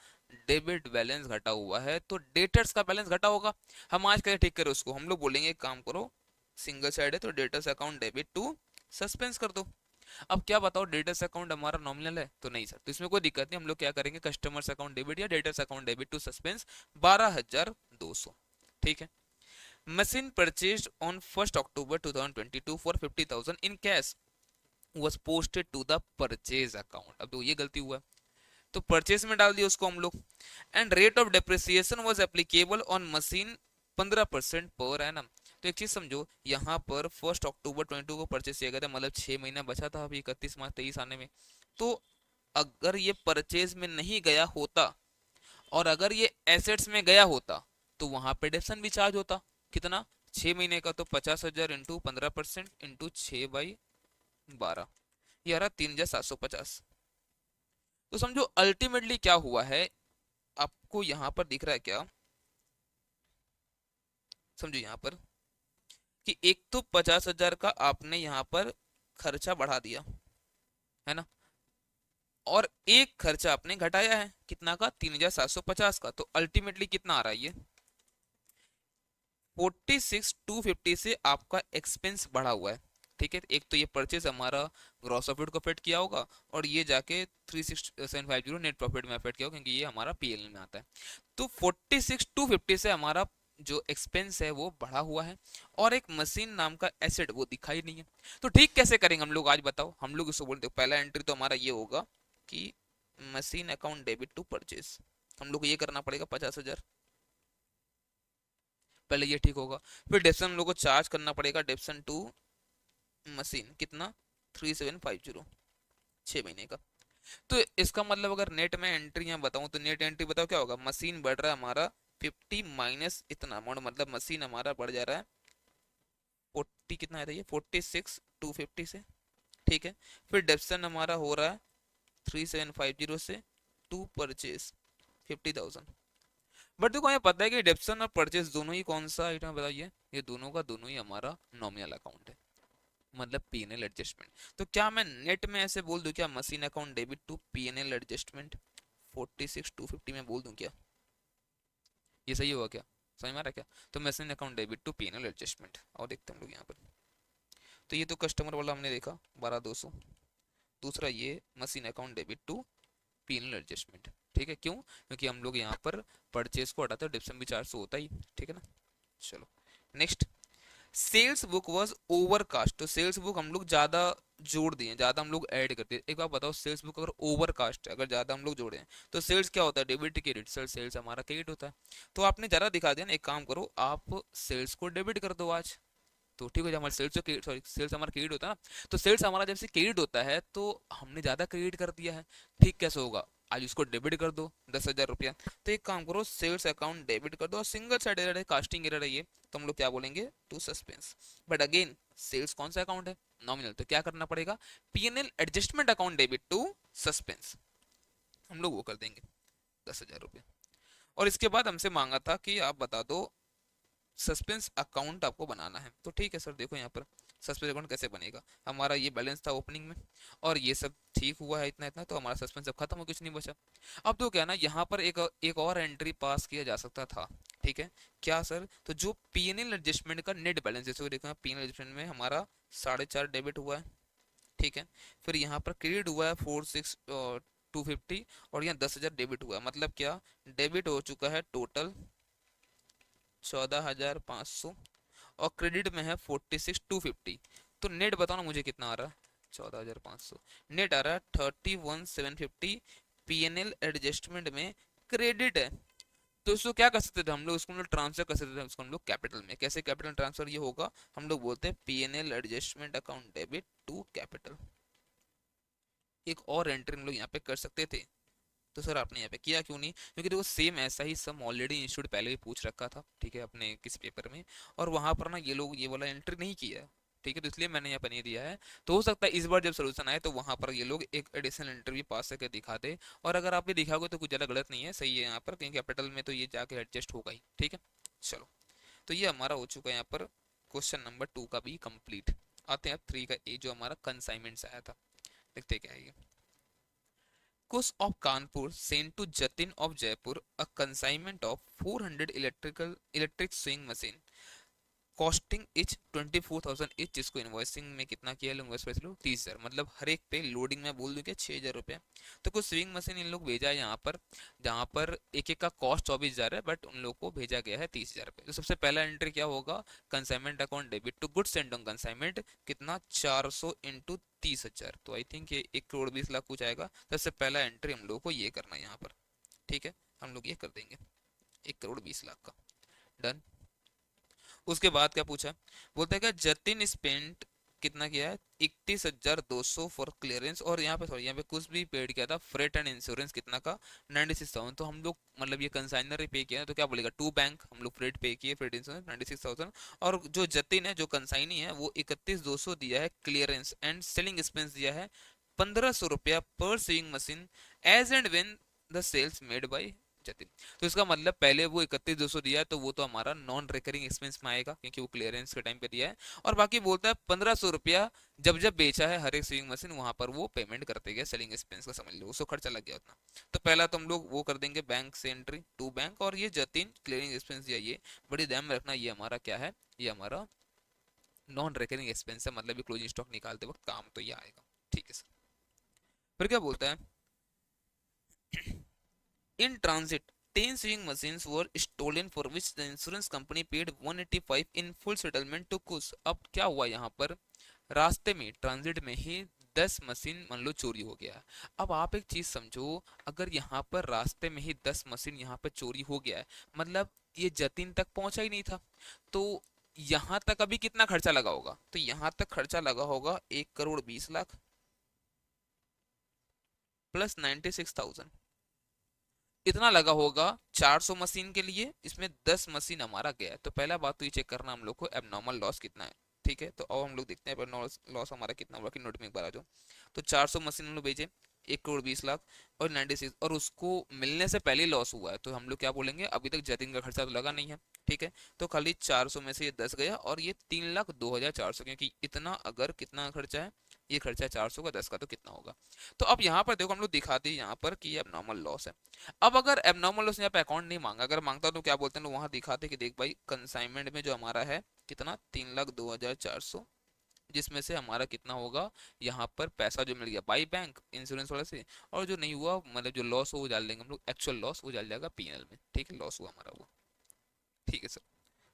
डेबिट बैलेंस घटा हुआ है, तो डेटर्स का बैलेंस घटा होगा। हम आज कैसे ठीक करें उसको, हम लोग बोलेंगे एक काम करो, सिंगल साइड है तो debtors account debit to suspense कर दो। अब क्या बताओ, डेटर्स अकाउंट हमारा नॉमिनल है तो नहीं सर, तो इसमें कोई दिक्कत नहीं, हम लोग क्या करेंगे कस्टमर्स अकाउंट डेबिट या debtors account debit to suspense 12,200, ठीक है। Machine purchased on 1 October 2022 for 50,000 in cash was posted to the purchase account। अब तो ये गलती हुआ, तो परचेस में डाल दिया उसको हम लोग, and rate of depreciation was applicable on machine 15% per annum. तो एक चीज समझो, यहाँ पर 1 अक्टूबर 22 को परचेस किया गया था, मतलब 6 महीना बचा था अभी 31 मार्च 23 आने में, तो अगर ये परचेज में नहीं गया होता और अगर ये एसेट्स में गया होता तो वहां पे डेप्शन भी चार्ज होता, कितना, 6 महीने का, तो 50,000 इंटू 15% इंटू 6/12, ये आ रहा 3,750। तो समझो अल्टीमेटली क्या हुआ है, आपको यहाँ पर दिख रहा है क्या, समझो यहाँ पर कि एक तो 50,000 का आपने यहाँ पर खर्चा बढ़ा दिया, है ना, और एक खर्चा आपने घटाया है, कितना का, 3,750 का, तो अल्टीमेटली कितना आ रहा है ये, 46,250 से आपका एक्सपेंस बढ़ा हुआ है, ठीक है, एक तो ये परचेज हमारा ग्रॉस प्रॉफिट को अफेक्ट किया होगा, और ये जाके 36,750 नेट प्रॉफिट में अफेक्ट किया होगा, क्योंकि ये हमारा पीएल में आता है। तो 46,250 से हमारा जो एक्सपेंस है वो बढ़ा हुआ है, और एक मशीन नाम का एसेट वो दिखाई नहीं है। तो ठीक कैसे करेंगे हम लोग, आज बताओ। हम लोग इसको बोलते हैं, पहला एंट्री तो हमारा ये होगा कि machine account debit to purchase, हम लोग को ये करना पड़ेगा 50,000, पहले ये ठीक होगा। फिर डेप्सन हम लोग को चार्ज करना पड़ेगा, डेप्सन टू मशीन कितना, 3750, 6 महीने का। तो इसका मतलब अगर नेट में एंट्री यहाँ बताऊं तो नेट एंट्री बताओ क्या होगा, मशीन बढ़ रहा है हमारा 50 माइनस इतना अमाउंट, मतलब मशीन हमारा बढ़ जा रहा है 40, कितना है ये 46,250 से, ठीक है। फिर डेप्सन हमारा हो रहा है 3750 से, टू परचेज 50,000। बट देखो हमें पता है कि डेप्सन और परचेज दोनों ही कौन सा आइटम बताइए, ये दोनों का दोनों ही हमारा नॉमिनल अकाउंट है, मतलब पीएनएल एडजस्टमेंट। तो क्या मैं नेट में ऐसे बोल दूं क्या, machine account debit to PNL adjustment 46,250 में बोल दूं क्या, ये सही होगा क्या, समझ में आ रहा है क्या। तो machine account debit to PNL adjustment, और देखते हैं हम लोग यहाँ पर। तो ये तो कस्टमर वाला हमने देखा 12,200, दूसरा ये machine account debit to PNL adjustment, ठीक है। क्यों, क्योंकि हम लोग यहाँ पर परचेज को हटाते हैं, डिप्सन भी 400 होता ही, ठीक है ना। चलो next, sales book was overcast. तो सेल्स बुक हम लोग ज्यादा जोड़ दिए, ज्यादा हम लोग ऐड कर दिए। एक बात बताओ, सेल्स बुक अगर ओवरकास्ट है, अगर ज्यादा हम लोग जोड़े हैं, तो सेल्स क्या होता है, डेबिट क्रेडिट, सेल्स हमारा क्रेडिट होता है। तो आपने ज्यादा दिखा दिया ना, एक काम करो आप सेल्स को डेबिट कर दो आज, तो ठीक हो जाए। हमारे सेल्स जो, सॉरी सेल्स हमारा क्रेडिट होता है ना, तो सेल्स हमारा जब से क्रेडिट होता है तो हमने ज्यादा क्रेडिट कर दिया है, ठीक कैसे होगा, आज उसको डेबिट कर दो 10,000 रुपया। तो एक काम करो, सेल्स अकाउंट डेबिट कर दो, और सिंगल साइड एरर है, कास्टिंग एरर है ये, तो हम लोग क्या बोलेंगे, to suspense. But again sales कौन सा अकाउंट है, नॉमिनल, तो क्या करना पड़ेगा, PNL adjustment account debit to suspense, हम लोग वो कर देंगे 10,000 रुपये। और इसके बाद हमसे मांगा था कि आप बता दो सस्पेंस अकाउंट आपको बनाना है। तो ठीक है सर, देखो यहाँ पर सस्पेंस अकाउंट कैसे बनेगा, हमारा ये बैलेंस था ओपनिंग में, और ये सब ठीक हुआ है इतना इतना, तो हमारा सस्पेंस अब खत्म हो, कुछ नहीं बचा। अब तो क्या है ना, यहाँ पर एक और एंट्री पास किया जा सकता था, ठीक है। क्या सर, तो जो पीएनएल एडजस्टमेंट का नेट बैलेंस, जैसे देखो पीएनएल एडजस्टमेंट में हमारा 4.5 डेबिट हुआ है, ठीक है। फिर यहाँ पर क्रेडिट हुआ है 46,250, और यहाँ 10,000 डेबिट हुआ है, मतलब क्या, डेबिट हो चुका है टोटल 14,500, और क्रेडिट में है 46,250। तो नेट बताओ ना मुझे कितना आ रहा है, 14,500, नेट आ रहा है 31,750, पीएनएल एडजस्टमेंट में क्रेडिट है। तो इसको क्या कर सकते थे हम लोग, इसको हम लोग ट्रांसफर कर सकते थे, उसको हम लोग कैपिटल में। कैसे कैपिटल ट्रांसफर ये होगा, हम लोग बोलते हैं PNL adjustment account debit to capital, एक और एंट्री हम लोग यहाँ पे कर सकते थे। तो सर आपने यहाँ पे किया क्यों नहीं, क्योंकि देखो सेम ऐसा ही सम ऑलरेडी इंस्टीट्यूट पहले भी पूछ रखा था, ठीक है, अपने किसी पेपर में, और वहां पर ना ये लोग ये वाला एंट्री नहीं किया है, ठीक है, तो इसलिए मैंने यहाँ पर नहीं दिया है। तो हो सकता है इस बार जब सोल्यूशन आए तो वहां पर ये लोग एक एडिशनल एंट्री भी पास करके दिखा दे, और अगर आप ये दिखाओगे तो कुछ ज़्यादा गलत नहीं है, सही है यहाँ पर, क्योंकि कैपिटल में तो ये जाके एडजस्ट होगा ही, ठीक है। चलो, तो ये हमारा हो चुका है यहाँ पर क्वेश्चन नंबर 2 का भी कंप्लीट। आते हैं अब 3 का, ए जो हमारा कंसाइनमेंट आया था, देखते क्या है ये। Kush of Kanpur sent to Jatin of Jaipur a consignment of 400 electric sewing machine costing etch 24,000 etch, जिसको इनवॉइसिंग में कितना किया है, इनवॉइस प्राइस लो 30,000, मतलब हर एक पे लोडिंग में बोल दूं क्या 6,000 रुपया। तो कुछ स्विंग मशीन इन लोग भेजा है यहाँ पर, जहाँ पर एक एक का कॉस्ट 24,000 है, बट उन लोग को भेजा गया है 30,000 रुपये। तो सबसे पहला एंट्री क्या होगा, consignment account debit to goods sent on consignment, कितना 400 इंटू 30,000, तो आई थिंक ये 1,20,00,000 कुछ आएगा। सबसे पहला एंट्री हम लोग को ये करना है यहाँ पर, ठीक है, हम लोग ये कर देंगे 1,20,00,000 का, डन। उसके बाद क्या पूछा, बोलता है क्या, जतिन स्पेंट कितना किया है 31,200 फॉर क्लियरेंस, और यहाँ पे सॉरी यहाँ पे कुछ भी पेड किया था, फ्रेट एंड इंश्योरेंस कितना का 96,000। तो हम लोग मतलब ये कंसाइनर ही पे किया है, तो क्या बोलेगा, टू बैंक हम लोग फ्रेट पे किए, फ्रेट इंश्योरेंस 96,000, और जो जतिन है जो कंसाइनी है वो 31,200 दिया है, क्लियरेंस एंड सेलिंग एक्सपेंस दिया है 1,500 रुपया पर sewing machine, as and when the sales made by Jatin. तो इसका मतलब पहले वो 31,200 दिया है, तो वो तो हमारा नॉन रिकरिंग एक्सपेंस में आएगा, क्योंकि वो क्लियरेंस के टाइम पे दिया है। और बाकी बोलता है 1,500 रुपया जब जब बेचा है हर एक सेविंग मशीन, वहां पर वो पेमेंट करते गए, सेलिंग एक्सपेंस का समझ लो, उसको खर्चा लग गया उतना। तो पहला तो हम लोग वो कर देंगे बैंक से एंट्री टू बैंक, और ये जतिन क्लियरिंग एक्सपेंस दिया, ये बड़ी ध्यान में रखना, ये हमारा क्या है, ये हमारा नॉन रिकरिंग एक्सपेंस है, मतलब ये क्लोजिंग स्टॉक निकालते वक्त काम तो ये आएगा। ठीक है सर। फिर क्या बोलता है, in transit 10 sewing machines were stolen for which the insurance company paid 185 in full settlement to कुश। अब क्या हुआ यहाँ पर, रास्ते में ट्रांजिट में ही 10 मशीन मान लो चोरी हो गया है। अब आप एक चीज समझो, अगर यहाँ पर रास्ते में ही 10 मशीन यहाँ पर चोरी हो गया है, मतलब ये जतिन तक पहुंचा ही नहीं था, तो यहाँ तक अभी कितना खर्चा लगा होगा, तो यहाँ तक खर्चा लगा होगा 1 करोड़ 20 लाख प्लस 96,000, इतना लगा होगा 400 मशीन के लिए, इसमें 10 मशीन हमारा गया है। तो पहला बात तो ये चेक करना हम लोग को एबनॉर्मल लॉस कितना है। ठीक है, तो अब हम लोग देखते हैं एबनॉर्मल लॉस हमारा कितना हुआ कि नोट में एक बार आ जाओ। तो 400 मशीन हम लोग भेजे 1 करोड़ 20 लाख और 96, और उसको मिलने से पहले लॉस हुआ है, तो हम लोग क्या बोलेंगे, अभी तक जतिन का खर्चा तो लगा नहीं है। ठीक है, तो खाली 400 में से ये 10 गया और ये 3,02,400, क्योंकि इतना अगर कितना खर्चा है, ये खर्चा है 400 का, 10 का तो कितना होगा। तो अब यहाँ पर देखो हम लोग दिखाते हैं यहाँ पर कि ये एबनॉर्मल लॉस है। अब अगर एबनॉर्मल लॉस यहाँ पे अकाउंट नहीं मांगा, अगर मांगता तो क्या बोलते हैं, वहां दिखाते कि देख भाई कंसाइनमेंट में जो हमारा है कितना 3,02,400, जिसमें से हमारा कितना होगा, यहाँ पर पैसा जो मिल गया बाई बैंक इंश्योरेंस वाले से, और जो नहीं हुआ मतलब जो लॉस हो वो डाल देंगे हम लोग, एक्चुअल लॉस वो डाल जाएगा पीएनएल में। ठीक है, लॉस हुआ हमारा वो। ठीक है सर।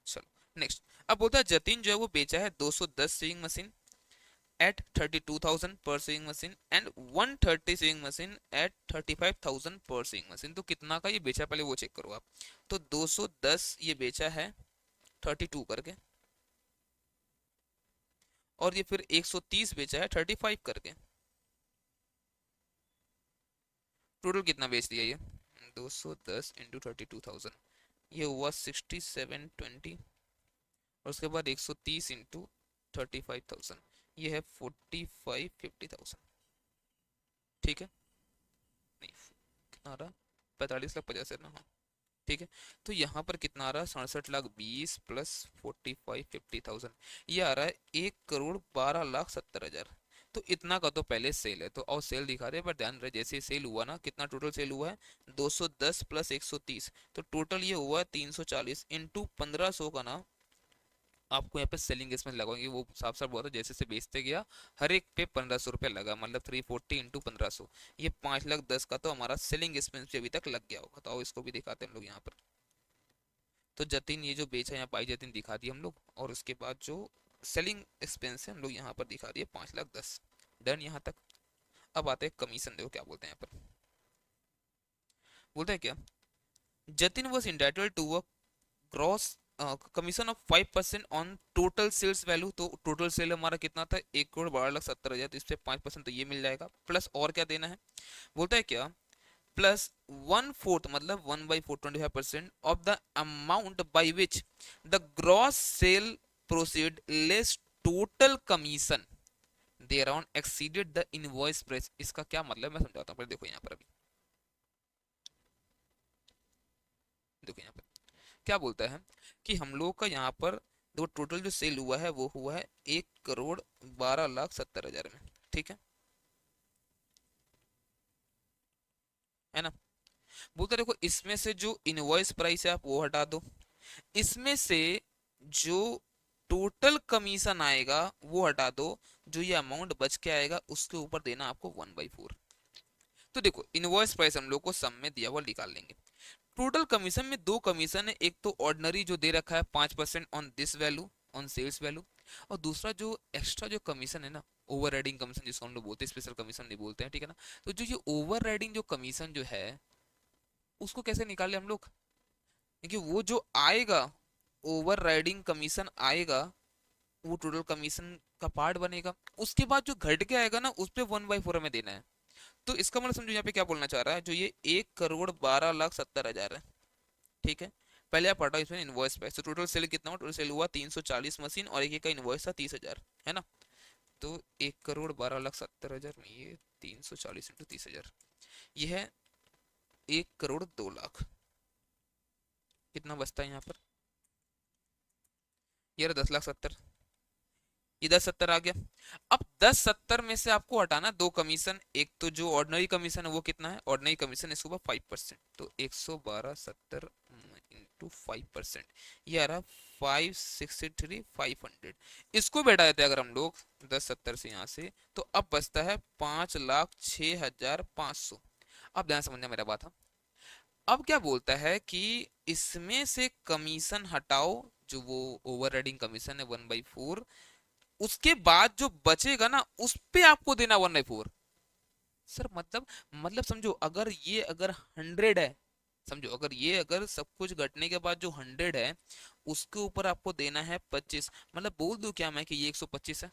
चलो नेक्स्ट। अब बोलता है जतिन जो है वो बेचा है 210 saving machine at 32,000 per sewing machine and 130 sewing machine at 35,000 per sewing machine। तो कितना का ये बेचा पहले वो चेक करो आप। तो 210 ये बेचा है 32 करके, और ये फिर 130 बेचा है 35 करके। टोटल कितना बेच दिया ये, 210 इंटू 32,000, ये हुआ 6720, और उसके बाद 130 इंटू 35,000, ये है 45,50,000। ठीक है, नहीं कितना आ रहा, 45,50,000 ना। हाँ ठीक है, तो यहाँ पर कितना आ रहा है, 67,20,000 प्लस 45,50,000, ये आ रहा है 1,12,70,000। तो इतना का तो पहले सेल है, तो और सेल दिखा रहे हैं, पर ध्यान रहे जैसे सेल हुआ ना, कितना टोटल सेल हुआ है 210 प्लस 130, तो टोटल ये हुआ 340 इंटू 1500 का ना, आपको यहाँ पे सेलिंग इसमें लगाएंगे, वो साफ साफ बोला था जैसे से बेचते गया हर एक पे 1,500 रुपया लगा, मतलब 340 इंटू 1,500, ये 5,10,000 का तो हमारा सेलिंग एक्सपेंस भी अभी तक लग गया होगा। तो आओ इसको भी दिखाते हैं हम लोग यहाँ पर। तो जतिन ये जो बेचा यहाँ पाई जतिन दिखा दिया हम लोग, और उसके बाद जो सेलिंग एक्सपेंस है हम लोग यहाँ पर दिखा दिए 5,10,000। डन यहाँ तक। अब आते हैं कमीशन, देखो क्या बोलते हैं यहाँ पर, बोलते हैं क्या, Jatin was entitled to a gross commission of 5% on total sales value. तो टोटल सेल हमारा कितना था 1,12,70,000, तो इस पे 5% तो ये मिल जाएगा, प्लस और क्या देना है, बोलता है क्या, प्लस 1/4 मतलब 1/4 25% of the amount by which the gross sale proceed less total commission thereon exceeded the invoice price. इसका क्या मतलब मैं समझाता हूँ, पर देखो यहाँ पर अभी, देखो यहाँ पर क्या बोलता है कि हम लोग का यहाँ पर दो टोटल जो सेल हुआ है वो हुआ है 1,12,70,000 में। ठीक है ना, बोलता देखो इसमें से जो इनवॉइस प्राइस है आप वो हटा दो, इसमें से जो टोटल कमीशन आएगा वो हटा दो, जो ये अमाउंट बच के आएगा उसके ऊपर देना आपको 1/4। तो देखो इनवॉइस प्राइस हम लोग को सम में दिया हुआ निकाल लेंगे। टोटल कमीशन में दो कमीशन है, एक तो ऑर्डिनरी जो दे रखा है 5% on this value on sales value, और दूसरा जो एक्स्ट्रा जो कमीशन है ना, ओवर राइडिंग कमीशन जिसको हम लोग बोलते हैं, स्पेशल कमीशन नहीं बोलते हैं। ठीक है ना, तो जो ये ओवर राइडिंग जो कमीशन जो है उसको कैसे निकाले हम लोग, क्योंकि वो जो आएगा ओवर राइडिंग कमीशन आएगा वो टोटल कमीशन का पार्ट बनेगा, उसके बाद जो घट के आएगा ना उस पे 1/4 हमें देना है। तो इसका मतलब समझो यहाँ पे क्या बोलना चाह रहा है, जो ये 1,12,70,000 है। ठीक है, पहले आप हटाओ इसमें इनवॉइस प्राइस, तो टोटल सेल कितना हुआ, टोटल सेल हुआ 340 मशीन, और एक एक का इनवॉइस था 30,000, है ना। तो 1,12,70,000 में ये 340 इंटू 30,000, ये है 1,02,00,000। कितना बचता है यहाँ पर, ये 10,70,000, ये 10,70,000 आ गया। अब 10,70,000 में से आपको हटाना दो कमीशन, एक तो जो ऑर्डिनरी कमीशन है वो कितना है, ऑर्डिनरी कमीशन इसके ऊपर 5%, तो 112,70 इंटू 5%, ये आ रहा 563,500। इसको बैठा देते हैं अगर हम लोग 1070 से यहाँ से, तो अब बचता है 5,06,500। अब ध्यान समझना मेरा बात है। अब क्या बोलता है कि इसमें से कमीशन हटाओ, जो वो ओवर कमीशन है 1/4, उसके बाद जो बचेगा ना उस पे आपको देना 1/4। सर मतलब समझो, अगर 100 है, समझो अगर सब कुछ घटने के बाद जो 100 है, उसके ऊपर आपको देना है 25। मतलब बोल दूं क्या मैं कि ये 125 है,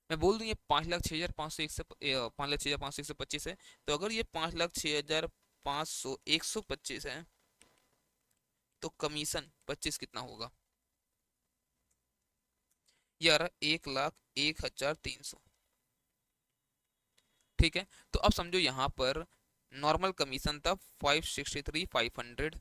मैं बोल दूं ये 5,06,501 से 5,06,501 है, तो अगर ये 5,06,500 125 है, तो कमीशन 25 कितना होगा? ये आ रहा 1,01,300। ठीक है, तो अब समझो यहाँ पर नॉर्मल कमीशन था 563,500,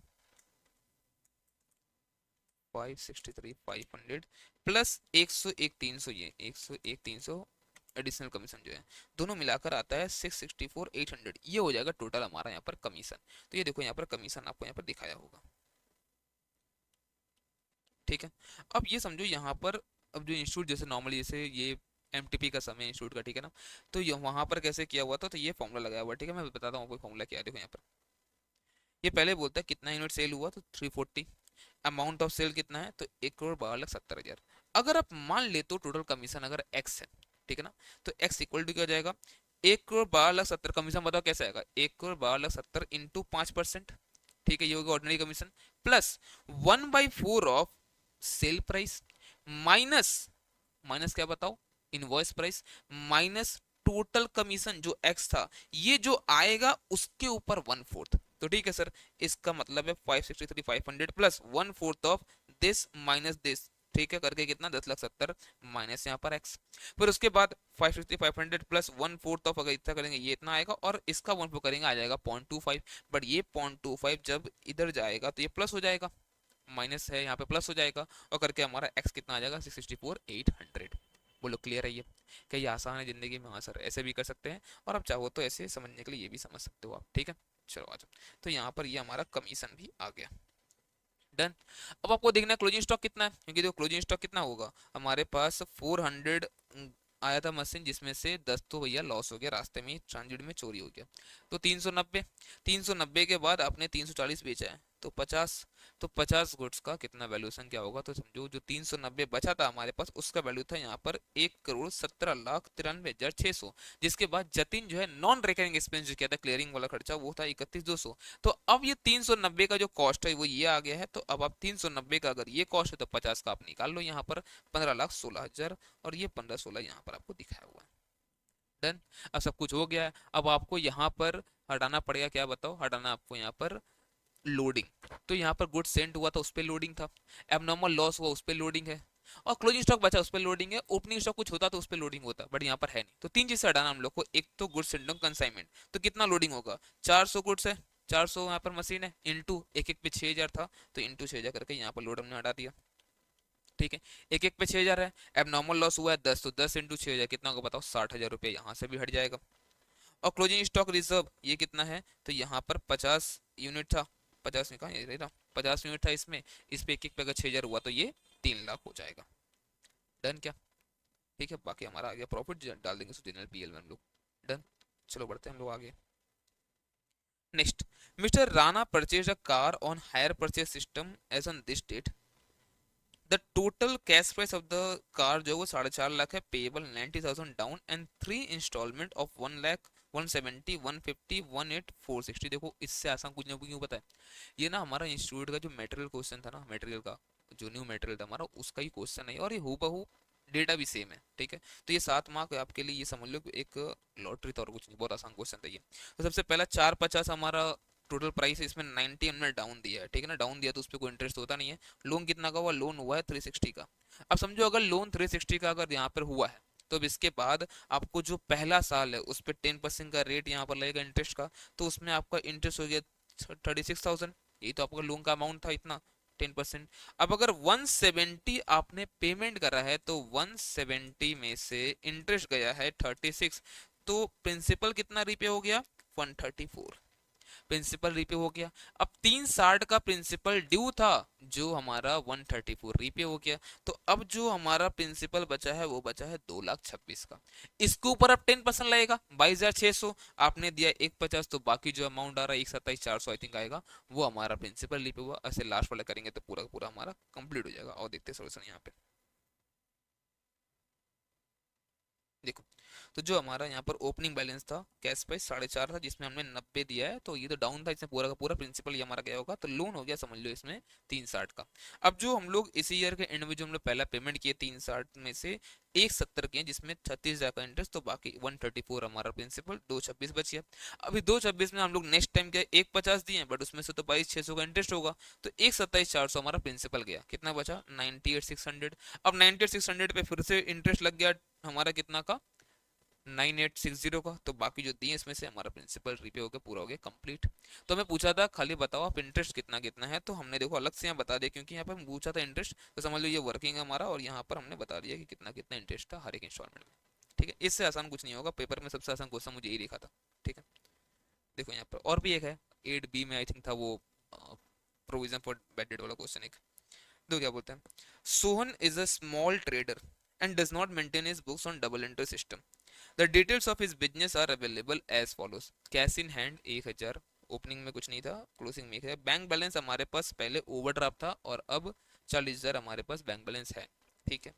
563,500 प्लस 101,300, ये 101,300 एडिशनल कमीशन जो है, दोनों मिलाकर आता है 664,800। ये हो जाएगा टोटल हमारा यहाँ पर कमीशन। तो ये देखो यहाँ पर कमीशन आपको यहाँ पर दिखाया होगा। ठीक है, अब ये समझो यहाँ पर, अब जो इंस्टीट्यूट जैसे नॉर्मली जैसे ये एमटीपी का समय इंस्टीट्यूट का, ठीक है ना, तो ये वहां पर कैसे किया हुआ था, तो ये फॉर्मूला लगाया हुआ है, ठीक है, मैं बताता हूँ आपको फॉर्मूला क्या है। देखो यहाँ पर ये पहले बोलता है कितना यूनिट सेल हुआ, तो 340। अमाउंट ऑफ सेल कितना है, तो 1,62,70,000। अगर आप मान ले तो टोटल कमीशन अगर एक्स है, ठीक है ना, तो एक्स इक्वल टू क्या हो जाएगा, 1,62,70,000। कमीशन बताओ कैसे आएगा, 1,62,70,000 इंटू 5%, ठीक है, ये होगा ordinary commission, plus 1/4 of sale price, minus, minus क्या बताओ, invoice price, minus total commission जो एक्स था, ये जो आएगा उसके ऊपर 1/4। तो ठीक है सर, इसका मतलब है 563,500 plus 1/4 of this minus this, ठीक है, करके कितना 10,70,000 माइनस यहाँ पर एक्स। फिर उसके बाद 563,500 प्लस 1/4 ऑफ, अगर इतना करेंगे ये इतना आएगा, और इसका 1/4 करेंगे आ जाएगा 0.25। बट ये 0.25 जब इधर जाएगा तो ये प्लस हो जाएगा, माइनस है यहाँ पे प्लस हो जाएगा, और करके हमारा x कितना आ जाएगा 664,800। बोलो क्लियर है ये? क्या ये आसान है जिंदगी में? हाँ सर, ऐसे भी कर सकते हैं, और आप चाहो तो ऐसे समझने के लिए ये भी समझ सकते हो आप। ठीक है, चलो आ जाओ। तो यहाँ पर ये हमारा कमीशन भी आ गया। डन। अब आपको देखना है क्लोजिंग स्टॉक कितना है, क्योंकि देखो क्लोजिंग स्टॉक कितना होगा हमारे पास, 400 आया था मशीन, जिसमें से 10 तो भैया लॉस हो गया, रास्ते में ट्रांजिट में चोरी हो गया, तो 390। 390 के बाद आपने 340 बेचा है, तो 50। तो 50 गुड्स का कितना वैल्यूएशन क्या होगा, तो समझो जो 390 बचा था हमारे पास, उसका वैल्यू था यहाँ पर 1,17,93,600। जिसके बाद जतिन जो है नॉन रिकरिंग एक्सपेंस जो किया था, क्लियरिंग वाला खर्चा, वो था 31,200। तो अब ये 390 का जो कॉस्ट है वो ये आ गया है, तो अब आप 390 का अगर ये कॉस्ट है तो 50 का आप निकाल लो यहाँ पर 15,16,000, और ये 15,16 यहाँ पर आपको दिखाया हुआ है। डन। अब सब कुछ हो गया है, अब आपको यहाँ पर हटाना पड़ेगा, क्या बताओ, हटाना आपको यहाँ पर लोडिंग। तो यहाँ पर गुड सेंड हुआ था उस पर लोडिंग था, एबनॉर्मल लॉस हुआ उस पर लोडिंग है, और क्लोजिंग स्टॉक बचा उस पर लोडिंग है, ओपनिंग स्टॉक कुछ होता तो उस पर लोडिंग होता, बट यहाँ पर है नहीं। तो तीन चीज से हटाना हम लोग को, एक तो गुड्स सेंड कंसाइनमेंट, तो कितना लोडिंग होगा, 400 गुड्स है, 400 यहाँ पर मशीन है, इंटू एक एक पे 6,000 था, तो इंटू 6,000 करके यहाँ पर लोड हमने हटा दिया। ठीक है, एक एक पे 6,000 है, अब नॉर्मल लॉस हुआ है 10, तो 10 इंटू 6,000 कितना होगा बताओ, 60,000 रुपये यहाँ से भी हट जाएगा। और क्लोजिंग स्टॉक रिजर्व ये कितना है, तो यहाँ पर 50 यूनिट था, 50 में कहा ये रहा, 50 यूनिट था इसमें, इस पे एक एक पे अगर 6,000 हुआ तो ये 3 लाख हो जाएगा। डन क्या? ठीक है, बाकी हमारा आ गया प्रॉफिट, डाल देंगे जनरल पीएल में हम लोग। डन। चलो बढ़ते हैं हम लोग आगे। Next, mister Rana purchase a car on hire purchase system as on this date. The total cash price of the car जो है वो 4.5 लाख है, payable 90,000 down and 3 instalment of 1 lakh 170 150 18 460। देखो इससे आसान कुछ नहीं क्यों पता है, ये ना हमारा इंस्टीट्यूट का जो मटेरियल क्वेश्चन था ना, मटेरियल का जो न्यू मटेरियल था हमारा, उसका ही क्वेश्चन है, और ये हूबहू डेटा भी सेम है। ठीक है, तो ये 7 मार्क आपके लिए, ये समझ लो कि एक लॉटरी था और कुछ नहीं, बहुत आसान क्वेश्चन था ये। तो सबसे पहला 450 हमारा टोटल प्राइस है, इसमें 90 हमने डाउन दिया है, ठीक है ना, डाउन दिया तो उस पर कोई इंटरेस्ट होता नहीं है। लोन कितना का हुआ, लोन हुआ है 360 का। अब समझो अगर लोन 360 का अगर यहाँ पर हुआ है, तो अब इसके बाद आपको जो पहला साल है उस पर 10% का रेट यहाँ पर लगेगा इंटरेस्ट का, तो उसमें आपका इंटरेस्ट हो गया 36,000। यही तो आपका लोन का अमाउंट था इतना, 10%। अब अगर 170 आपने पेमेंट करा है, तो 170 में से इंटरेस्ट गया है 36, तो प्रिंसिपल कितना रिपे हो गया, 134। प्रिंसिपल रीपे हो गया। अब 360 का प्रिंसिपल ड्यू था, जो हमारा 134 रीपे हो गया। तो अब जो हमारा प्रिंसिपल बचा है वो बचा है 2,26,000 का। इसके ऊपर अब 10% लगेगा 22,600, आपने दिया 150, तो बाकी जो अमाउंट आ रहा है 127,400 आई थिंक आएगा, वो हमारा प्रिंसिपल रीपे हुआ। ऐसे लास्ट वाला करेंगे तो पूरा का पूरा हमारा कंप्लीट हो जाएगा। और देखते हैं सोल्यूशन यहाँ पे। देखो, तो जो हमारा यहाँ पर ओपनिंग बैलेंस था कैश पे 4.5 था, जिसमें हमने 90 दिया है, तो ये तो डाउन था, इसमें पूरा का पूरा प्रिंसिपल ये हमारा गया होगा, तो लोन हो गया समझ लो इसमें 360 का। अब जो हम लोग इसी ईयर के एंड में जो हम लोग पहला पेमेंट किए 360 में से 170 किए, जिसमें 36,000 का इंटरेस्ट, तो बाकी 134 हमारा प्रिंसिपल, 226 बच गया। अभी 226 में हम लोग नेक्स्ट टाइम क्या 150 दिए, बट उसमें से तो 22,600 का इंटरेस्ट होगा, तो 127,400 हमारा प्रिंसिपल गया। कितना बचा 98,600। अब 98,600 पे फिर से इंटरेस्ट लग गया हमारा कितना का 9860 का, तो बाकी जो दिए इसमें से हमारा प्रिंसिपल रीपे हो गया, पूरा हो गया कंप्लीट। तो हमें पूछा था खाली बताओ आप इंटरेस्ट कितना कितना है, तो हमने देखो अलग से यहाँ बता दिया, क्योंकि यहाँ पर हम पूछा था इंटरेस्ट, तो समझ लो ये वर्किंग है हमारा, और यहाँ पर हमने बता दिया कि कितना कितना इंटरेस्ट था हर एक इंस्टॉलमेंट में। ठीक है, इससे आसान कुछ नहीं होगा, पेपर में सबसे आसान क्वेश्चन मुझे यही दिखा था। ठीक है, देखो यहाँ पर और भी एक है 8B में आई थिंक था वो, प्रोविजन फॉर बैड डेट वाला क्वेश्चन एक। दो क्या बोलते हैं, Sohan is a small trader and does not maintain his books on double entry system. The details of his business are available as follows. Cash in hand 1,000, opening में कुछ नहीं था, क्लोजिंग में 1,000। बैंक बैलेंस हमारे पास पहले ओवरड्राफ्ट था और अब 40,000 हमारे पास बैंक बैलेंस है। ठीक है,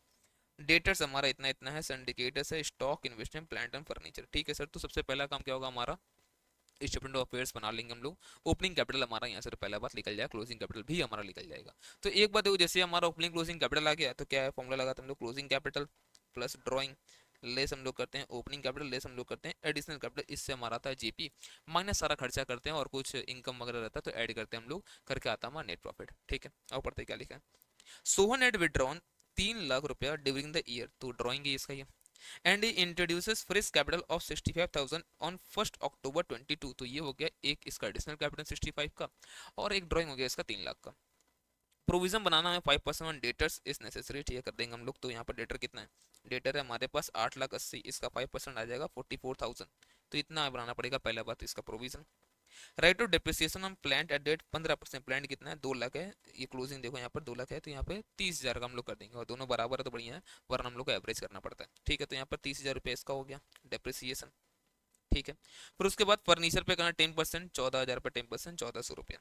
डेटर्स हमारा इतना इतना है, सिंडिकेटर्स है, stock, investment, plant and furniture. ठीक है सर, तो सबसे पहला काम क्या होगा हमारा, स्टेटमेंट ऑफ अफेयर्स बना लेंगे हम लोग। ओपनिंग कैपिटल हमारा यहाँ से तो पहला बात निकल जाएगा, क्लोजिंग कैपिटल भी हमारा निकल जाएगा। तो एक बात देखो, जैसे हमारा ओपनिंग क्लोजिंग कैपिटल आ गया, तो क्या है फॉर्मूला लगाते हैं हम लोग, closing capital plus drawing less हम लोग करते हैं ओपनिंग कैपिटल, लेस हम लोग करते हैं एडिशनल कैपिटल, इससे हमारा आता है जीपी, माइनस सारा खर्चा करते हैं और कुछ इनकम वगैरह रहता है तो ऐड करते हैं हम लोग, करके आता है हमारा नेट प्रॉफिट। ठीक है, और पढ़ते क्या लिखा है, सोहन एड विड्रॉन 3 लाख रुपया ड्यूरिंग द ईयर, तो ड्रॉइंग है इसका ये, and he introduces fresh capital of 65,000 on 1 अक्टूबर 22, तो ये हो गया एक इसका एडिशनल कैपिटल 65 का, और एक ड्राइंग हो गया इसका 3 लाख का। प्रोविजन बनाना है 5% ऑन डेटर्स इज नेसेसरी, ठीक है कर देंगे हम लोग। तो यहाँ पर डेटर कितना है, डेटर है हमारे पास 8,80,000, इसका 5% आ जाएगा 44,000, तो इतना बनाना पड़ेगा पहला बात इसका provision. Write off depreciation on plant at date 15%, plant कितना है 2 लाख है, ये क्लोजिंग देखो यहाँ पर 2 लाख है, तो यहाँ पे 30,000 का हम लोग कर देंगे, और दोनों बराबर है तो बढ़िया है, वरना हम लोग को एवरेज करना पड़ता है। ठीक है, तो यहाँ पर 30,000 रुपये इसका हो गया डिप्रिसिएशन। ठीक है, फिर उसके बाद फर्नीचर पे करना 10%, 14,000 पे 10%, 1,400 रुपया।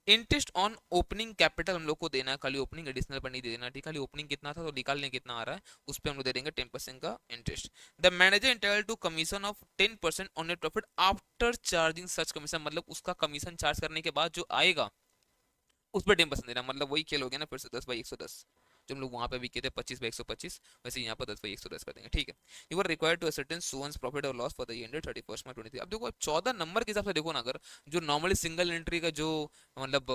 इंटरेस्ट ऑन ओपनिंग कैपिटल हम लोग को देना है, खाली ओपनिंग एडिशनल पर नहीं देना, ठीक, खाली ओपनिंग कितना था तो निकालने कितना आ रहा है उस पर हम लोग दे देंगे 10% का interest. The manager entitled to commission of 10% on net profit after charging such commission, मतलब उसका कमीशन चार्ज करने के बाद जो आएगा उस पर 10% देना, मतलब वही खेल हो गया ना फिर से 10/110, जो हम लोग वहां पे भी किए थे 25/125, वैसे यहाँ पर 10/110 कर देंगे। ठीक है, you are required to ascertain sons profit और loss for the year 31 March 23। अब देखो 14 नंबर के हिसाब से देखो ना, अगर जो नॉर्मली सिंगल एंट्री का जो मतलब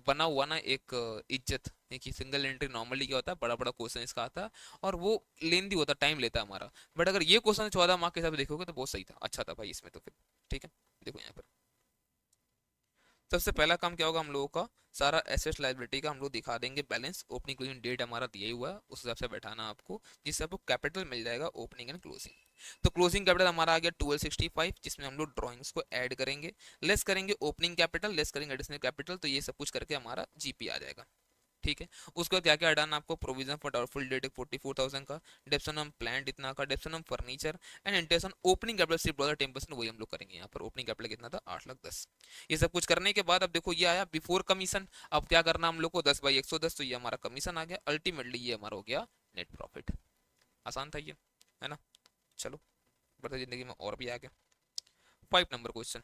बना हुआ ना एक इज्जत है कि सिंगल एंट्री नॉर्मली क्या होता है, बड़ा बड़ा क्वेश्चन इसका आता है और वो लेंदी होता, टाइम लेता है हमारा, बट अगर ये क्वेश्चन 14 मार्क के हिसाब से देखोगे तो बहुत सही था, अच्छा था भाई इसमें तो फिर। ठीक है, देखो यहाँ पर सबसे पहला काम क्या होगा हम लोगों का, सारा एसेट्स लायबिलिटी का हम लोग दिखा देंगे बैलेंस, ओपनिंग क्लोजिंग डेट हमारा दिया ही हुआ है उस हिसाब से बैठाना आपको, जिससे आपको कैपिटल मिल जाएगा ओपनिंग एंड क्लोजिंग। तो क्लोजिंग कैपिटल हमारा आ गया 1265, जिसमें हम लोग ड्रॉइंग्स को ऐड करेंगे, लेस करेंगे ओपनिंग कैपिटल, लेस करेंगे एडिशनल कैपिटल, तो ये सब कुछ करके हमारा जीपी आ जाएगा। ठीक है, उसके बाद क्या क्या हटाना आपको, प्रोविजन फॉर डाउटफुल डेट 44,000 का, डेप्सन ऑन प्लांट इतना का, depreciation on furniture and interest on opening capital सिर्फ डॉलर 10%, वही हम लोग करेंगे यहाँ पर। ओपनिंग कैपिटल कितना था 8,10,000। ये सब कुछ करने के बाद अब देखो ये आया बिफोर कमीशन, अब क्या करना हम लोग को 10/110, तो ये हमारा कमीशन आ गया, अल्टीमेटली ये हमारा हो गया नेट प्रॉफिट। आसान था ये, है ना। चलो बढ़ते जिंदगी में और भी आ गया। 5 नंबर क्वेश्चन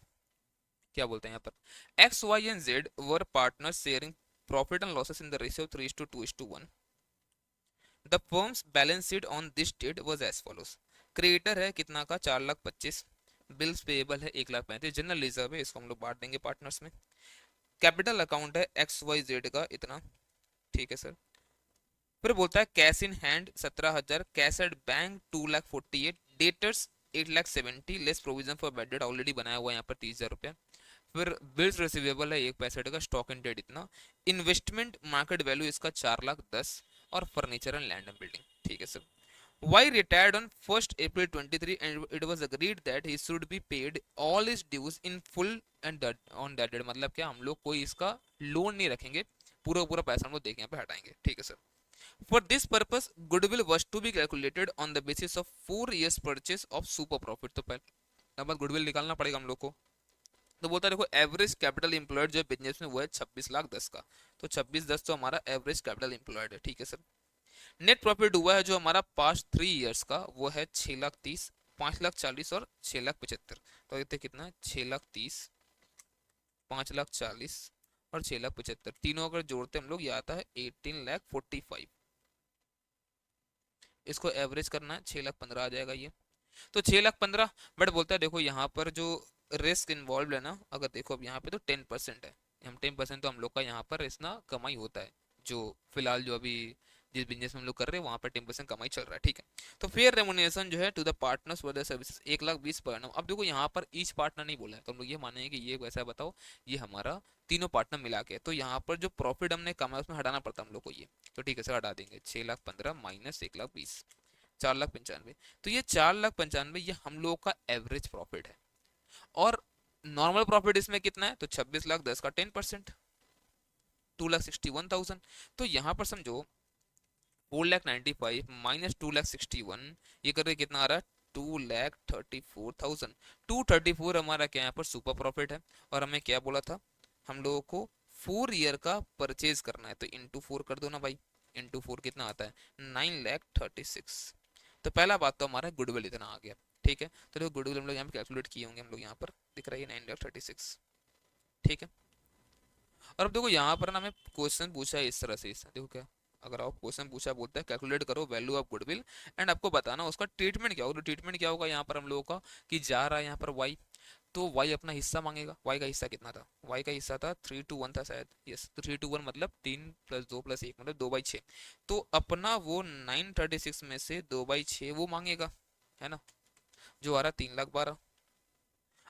क्या बोलते हैं यहाँ पर, X Y and Z were partners sharing profit and losses in the ratio 3:2:1। The firm's balance sheet on this date was as follows. Creditor है कितना का 4,25,000, बिल्स पेएबल है 1,35,000, जनरल रिजर्व है इसको हम लोग बांट देंगे पार्टनर्स में, कैपिटल अकाउंट है एक्स वाई जेड का इतना। ठीक है सर, फिर बोलता है cash in hand 17,000, cash at bank 2,48,000, debtors 8,70,000, less provision for bad debt already बनाया हुआ है यहाँ पर 30,000 रुपया, फिर बिल्स रिसीवेबल है 1 पैसे का, स्टॉक इन डेट इतना, इन्वेस्टमेंट मार्केट वैल्यू इसका 4,10,000, और furniture and land and building. ठीक है sir, Y retired on 1st April 23 and it was agreed that he should be paid all his dues in full and that on that date। मतलब क्या, हम लोग कोई इसका लोन नहीं रखेंगे, पूरा पूरा पैसा हम लोग देके यहाँ पे हटाएंगे, ठीक है sir. For this purpose, goodwill was to be calculated on the basis of 4 years purchase of super profit। तो पहले अब गुडविल निकालना पड़ेगा हम लोग को। तो बोलता है देखो एवरेज कैपिटल एम्प्लॉयड जो बिजनेस में वो है 26 लाख 10 का। तो 26 10 तो हमारा एवरेज कैपिटल एम्प्लॉयड है, ठीक है सर। नेट प्रॉफिट हुआ है जो हमारा पास्ट 3 इयर्स का, वो है 6 लाख 30, 5 लाख 40 और 6 लाख 75। तो देखते कितना, 6 लाख 30, 5 लाख 40 और 6 लाख 75, तीनों अगर जोड़ते हम लोग ये आता है 18 लाख 45। इसको एवरेज करना है, 6 लाख 15 आ जाएगा ये। तो 6 लाख 15। बट बोलता है देखो यहाँ पर जो रिस्क इन्वॉल्व है ना, अगर देखो अब यहाँ पे तो 10% है, हम 10% तो हम लोग का यहाँ पर इतना कमाई होता है, जो फिलहाल जो अभी जिस बिजनेस में हम लोग कर रहे हैं वहाँ पर 10% कमाई चल रहा है, ठीक है। तो फेयर रेमुनेशन जो है to the partners for the services 1 lakh 20 पर annum। अब देखो यहाँ पर ईच पार्टनर नहीं बोला है, तो हम लोग ये मानेंगे कि ये वैसा बताओ ये हमारा तीनों पार्टनर मिला के, तो यहाँ पर जो प्रॉफिट हमने कमाया उसमें हटाना पड़ता हम लोग को ये। तो ठीक है सर, हटा देंगे 6 लाख 15 माइनस 1 लाख 20, 4 लाख 95। तो ये 4 लाख 95 ये हम लोगों का एवरेज प्रॉफिट है। और नॉर्मल प्रॉफिट इसमें कितना है, तो 26 लाख 10 का 10%, 2 लाख 61,000। तो यहाँ पर समझो 4 लाख 95 माइनस 2 लाख 61, ये करके कितना आ रहा है, 2 लाख 34,000। 234 हमारा क्या यहाँ पर सुपर प्रॉफिट है। और हमें क्या बोला था, हम लोगों को 4 ईयर का परचेज करना है, तो इंटू 4 कर दो ना भाई। इंटू 4 कितना आता है, 9 लाख 36। तो पहला बात तो हमारा गुडविल इतना आ गया, ठीक है। तो देखो गुडविल हम लोग यहाँ पे कैलकुलेट किए होंगे, हम लोग यहाँ पर दिख रहा है 9 लाख 36, ठीक है। और अब देखो यहाँ पर ना हमें क्वेश्चन पूछा है इस तरह से, इस देखो क्या, अगर आप क्वेश्चन पूछा बोलता है कैलकुलेट करो वैल्यू ऑफ गुडविल एंड आपको बताना उसका ट्रीटमेंट क्या होगा। तो ट्रीटमेंट क्या होगा यहाँ पर हम लोगों का, कि जा रहा है यहाँ पर वाई, तो वाई अपना हिस्सा मांगेगा। वाई का हिस्सा कितना था, वाई का हिस्सा था 3/1 था शायद, यस। तो 3/1 मतलब 3 + 2 + 1 मतलब 2/6। तो अपना वो 936 में से 2/6 वो मांगेगा, है ना, जो आ रहा 3 लाख 12।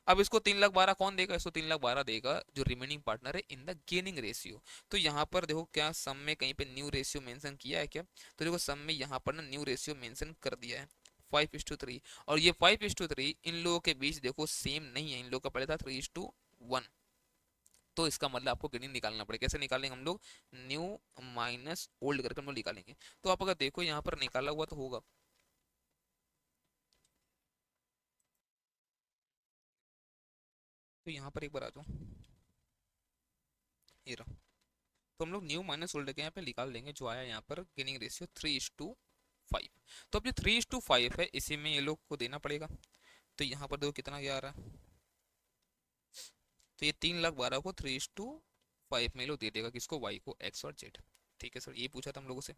अब इसको 3 लाख 12 कौन देगा, इसको 3 लाख 12 देगा जो रिमेनिंग पार्टनर है इन द गेनिंग रेशियो। तो यहाँ पर देखो क्या सम में कहीं पे न्यू रेशियो मेंशन किया है क्या, तो देखो सम में यहाँ पर ना न्यू रेशियो मेंशन कर दिया है 5:3। और ये 5:3 इन लोगों के बीच देखो सेम नहीं है, इन लोगों का पहले था 3:1। तो इसका मतलब आपको गेनिंग निकालना पड़ेगा। कैसे निकालेंगे हम लोग, न्यू माइनस ओल्ड करके हम लोग निकालेंगे। तो आप अगर देखो यहाँ पर निकाला हुआ तो होगा, तो यहाँ पर एक बार आ जाओ, ये रहा। तो हम लोग न्यू माइनस ओल्ड के यहाँ पे निकाल देंगे, जो आया यहाँ पर गेनिंग रेशियो 3:5। तो अब जो 3:5 है इसी में ये लोग को देना पड़ेगा। तो यहाँ पर देखो कितना क्या आ रहा है, तो ये 3 लाख 12 को 3:5 में ये लोग दे देगा, किसको, वाई को, एक्स और जेड। ठीक है सर, ये पूछा था हम लोगों से।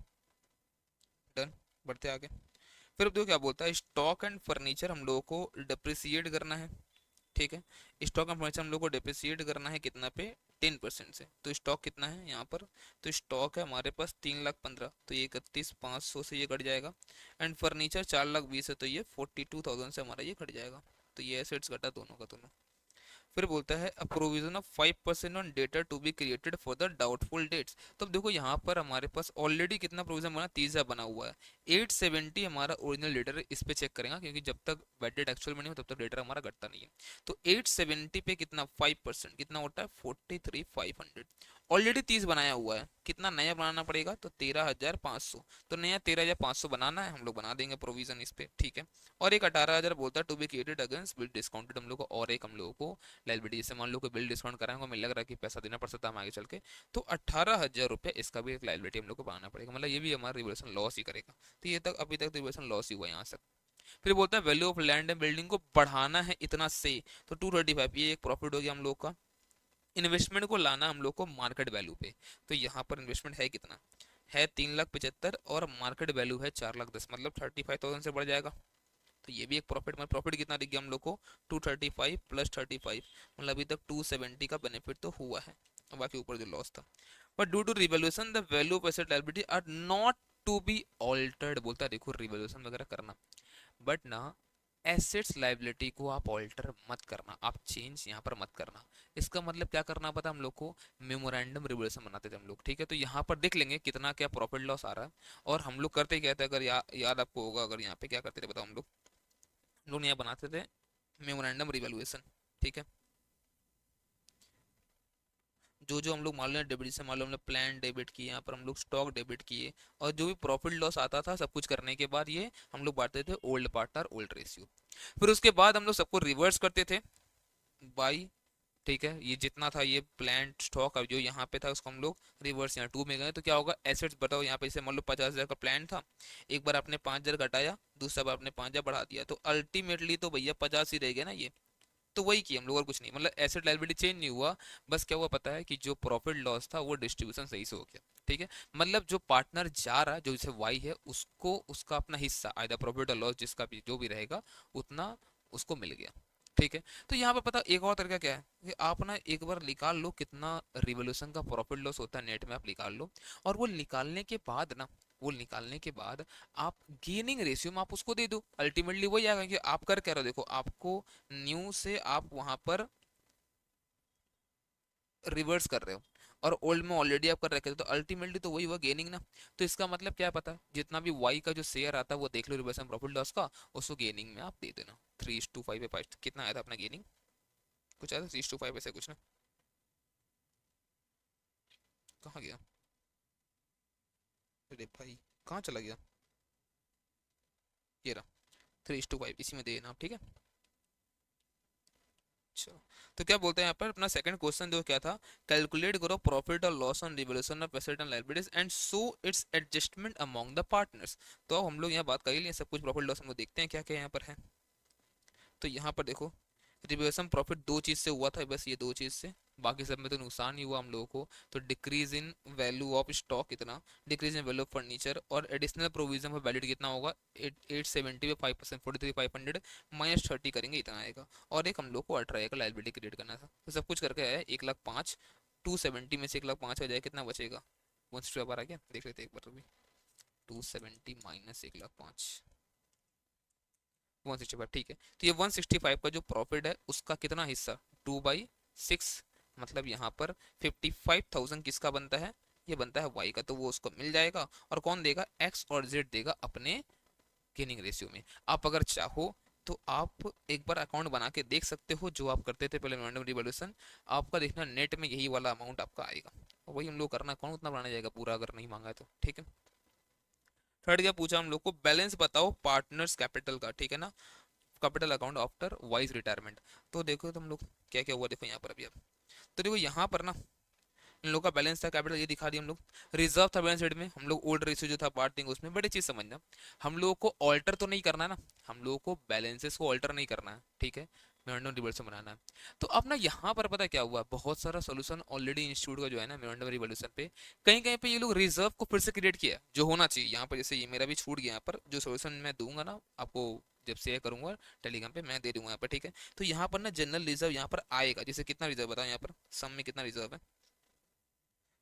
डन, बढ़ते आगे। फिर अब देखो क्या बोलता है, स्टॉक एंड फर्नीचर हम लोगों को डिप्रिसिएट करना है, ठीक है। स्टॉक एंड फर्नीचर हम लोग को डिप्रिसिएट करना है कितना पे, 10% से। तो स्टॉक कितना है यहाँ पर, तो स्टॉक है हमारे पास 3 लाख 15, तो ये 31,500 से ये कट जाएगा। एंड फर्नीचर 4 लाख 20 है, तो ये 42,000 से हमारा ये कट जाएगा। तो ये एसेट्स घटा दोनों का दोनों। फिर बोलता है अ प्रोविजन ऑफ 5% ऑन डेटा to be created for the doubtful debts. तो अब देखो यहाँ पर हमारे पास ऑलरेडी कितना प्रोविजन बना, 30 बना हुआ है। 870 हमारा ओरिजिनल डेटर, इस पे चेक करेंगे क्योंकि जब तक बैड डेट एक्चुअल में नहीं हो तब तक डेटर हमारा घटता नहीं है। तो 870 पे कितना 5% कितना होता है, 43,500। ऑलरेडी 30 बनाया हुआ है, कितना नया बनाना पड़ेगा, तो 13,500। तो नया 13,500 बनाना है, हम लोग बना देंगे प्रोविजन इस पे, ठीक है। और एक 18,000 बोलता है to be created against bill discounted हम लोग को, और एक हम लोगों को लाइबिलिटी, जैसे मान लो कोई बिल डिस्काउंट कराएंगे हमें लग रहा है कि पैसा देना पड़ सकता है हमें आगे चल के, तो 18,000 रुपये इसका भी एक लाइबिलिटी हम लोग को बनाना पड़ेगा, मतलब ये भी हमारा रिवोल्यूशन लॉस ही करेगा। तो ये तक अभी तक रिवोल्यूशन लॉस ही हुआ यहाँ तक। फिर बोलता है value of land and building को बढ़ाना है इतना से, तो 235, ये एक प्रॉफिट हो गया हम लोग का। इन्वेस्टमेंट को लाना हम लोग को मार्केट वैल्यू पे, तो यहाँ पर इन्वेस्टमेंट है कितना, है 3,75 और मार्केट वैल्यू है 4,10, मतलब 35,000 से बढ़ जाएगा। तो ये भी एक प्रॉफिट, मतलब प्रॉफिट कितना दिख गया हम लोग को, 235 + 35, मतलब अभी तक 270 का बेनिफिट तो हुआ है, और बाकी ऊपर जो लॉस था। But due to revaluation the value of asset liability are not to be altered. बोलता है देखो रिवैल्यूएशन वगैरह करना, बट ना एसेट्स लाइबिलिटी को आप ऑल्टर मत करना, आप चेंज यहाँ पर मत करना। इसका मतलब क्या करना पता हम लोग को, मेमोरेंडम रिवोल्यूशन बनाते थे हम लोग, ठीक है। तो यहाँ पर देख लेंगे कितना क्या प्रॉफिट लॉस आ रहा है। और हम लोग करते क्या थे, अगर याद आपको होगा, अगर यहाँ पे क्या करते थे बताओ, हम लोग यहाँ बनाते थे मेमोरेंडम रिवोल्यूशन, ठीक है। जो जो हम लोग मान लो डेबिट से, मान लो हमने प्लान डेबिट किए, यहाँ पर हम लोग स्टॉक डेबिट किए, और जो भी प्रॉफिट लॉस आता था सब कुछ करने के बाद ये हम लोग बांटते थे ओल्ड पार्टनर ओल्ड रेशियो। फिर उसके बाद हम लोग सबको रिवर्स करते थे बाई, ठीक है। ये जितना था ये प्लान स्टॉक, अब जो यहाँ पे था उसको हम लोग रिवर्स यहाँ टू में गए, तो क्या होगा एसेट्स बताओ, यहाँ पे जैसे मान लो 50,000 का प्लान था, एक बार आपने 5,000 घटाया, दूसरा बार आपने 5,000 बढ़ा दिया, तो अल्टीमेटली तो भैया 50 ही रह गया ना ये। तो वही किया हम लोग और कुछ नहीं, मतलब एसेट लायबिलिटी चेंज नहीं हुआ। बस क्या हुआ पता है कि जो प्रॉफिट लॉस था वो डिस्ट्रीब्यूशन सही से हो गया, ठीक है। मतलब जो पार्टनर जा रहा है, जो जैसे वाई है, उसको उसका अपना हिस्सा आइदर प्रॉफिट और लॉस जिसका भी जो भी रहेगा उतना उसको मिल गया, ठीक है। तो यहाँ पर पता एक और तरीका क्या है कि आप ना एक बार निकाल लो कितना रिवोल्यूशन का प्रॉफिट लॉस होता है, नेट में आप निकाल लो। और वो निकालने के बाद ना, वो निकालने के बाद आप गेनिंग रेशियो में आप उसको दे दो, अल्टीमेटली वही आएगा कि आप कर क्या रहे हो। देखो आपको न्यू से आप वहां पर रिवर्स कर रहे हो, और ओल्ड में ऑलरेडी आप कर रखे थे, तो अल्टीमेटली तो वही हुआ गेनिंग ना। तो इसका मतलब क्या है पता है, जितना भी वाई का जो शेयर आता है वो देख लो रिवर्स में प्रॉफिट लॉस का, उसको गेनिंग में आप दे देना। 3:5 पे 5 कितना आया था अपना गेनिंग, कुछ आया था 3:5 ऐसे कुछ ना, कहाँ गया, अरे भाई कहाँ चला गया, ये रहा 3:5, इसी में दे देना आप, ठीक है। अच्छा, तो क्या बोलते हैं यहाँ पर, अपना सेकंड क्वेश्चन जो क्या था, कैलकुलेट करो प्रॉफिट और loss on revolution of asset and liabilities and so it's adjustment among the partners. तो अब हम लोग यहाँ बात कर ही लिए सब कुछ, प्रॉफिट लॉस हम लोग देखते हैं क्या क्या यहाँ पर है। तो यहाँ पर देखो, रिवर्सन प्रॉफिट दो चीज से हुआ था, बस ये दो चीज से, बाकी सब में तो नुकसान ही हुआ हम लोगों को। तो decrease in value of stock कितना, decrease in value of furniture, और एडिशनल प्रोविजन फॉर वैलिड कितना होगा 870 पे 5%, 43,500 -30 करेंगे इतना आएगा। और एक हम लोग को अल्ट्रा का लायबिलिटी क्रिएट करना था, तो सब कुछ करके आया 1,05,000, 270 में से 1,05,000 हो जाए कितना बचेगा, 160 बार आ गया, देख लेते एक बार अभी, 270 माइनस 1,05,000, 165, ठीक है। तो ये 165 का जो प्रॉफिट है उसका कितना हिस्सा, 2/6, मतलब यहाँ पर 55,000 किसका बनता है, ये बनता है वाई का, तो वो उसको मिल जाएगा। और कौन देगा, एक्स और जेड देगा अपने गेनिंग रेशियो में। आप अगर चाहो तो आप एक बार अकाउंट बना के देख सकते हो, जो आप करते थे पहले रैंडम रिवॉल्यूशन, आपका देखना नेट में यही वाला अमाउंट आपका आएगा, और वही हम लोग करना, कौन उतना बनाने जाएगा पूरा अगर नहीं मांगा है तो, ठीक है। थर्ड क्या पूछा हम लोग को, बैलेंस बताओ पार्टनर्स कैपिटल का, ठीक है ना, capital account after wise retirement. तो देखो तुम लोग क्या क्या हुआ, देखो यहाँ पर अभी अब, तो देखो यहाँ पर ना इन लोगों का बैलेंस था कैपिटल, ये दिखा दिया हम लोग। रिजर्व था बैलेंस शीट में, हम लोग ओल्ड रेशियो जो था बांट देंगे उसमें। बड़ी चीज समझना, हम लोगों को ऑल्टर तो नहीं करना है ना, हम लोगों को बैलेंसेस को ऑल्टर नहीं करना है, ठीक है, मेमोरेंडम रिवॉल्यूशन बनाना है। तो अब ना यहाँ पर पता क्या हुआ, बहुत सारा सोल्यूशन ऑलरेडी इंस्टीट्यूट का जो है ना मेमोरेंडम रिवॉल्यूशन पे, कहीं कहीं पे ये लोग रिजर्व को फिर से क्रिएट किया जो होना चाहिए। यहाँ पर जैसे ये मेरा भी छूट गया, यहाँ पर जो सोल्यूशन मैं दूंगा ना आपको, जब शेयर करूंगा टेलीग्राम पे मैं दे दूंगा यहाँ पर, ठीक है। तो यहाँ पर ना जनरल रिजर्व यहाँ पर आएगा, जैसे कितना रिजर्व बताओ यहाँ पर, सम में कितना रिजर्व है,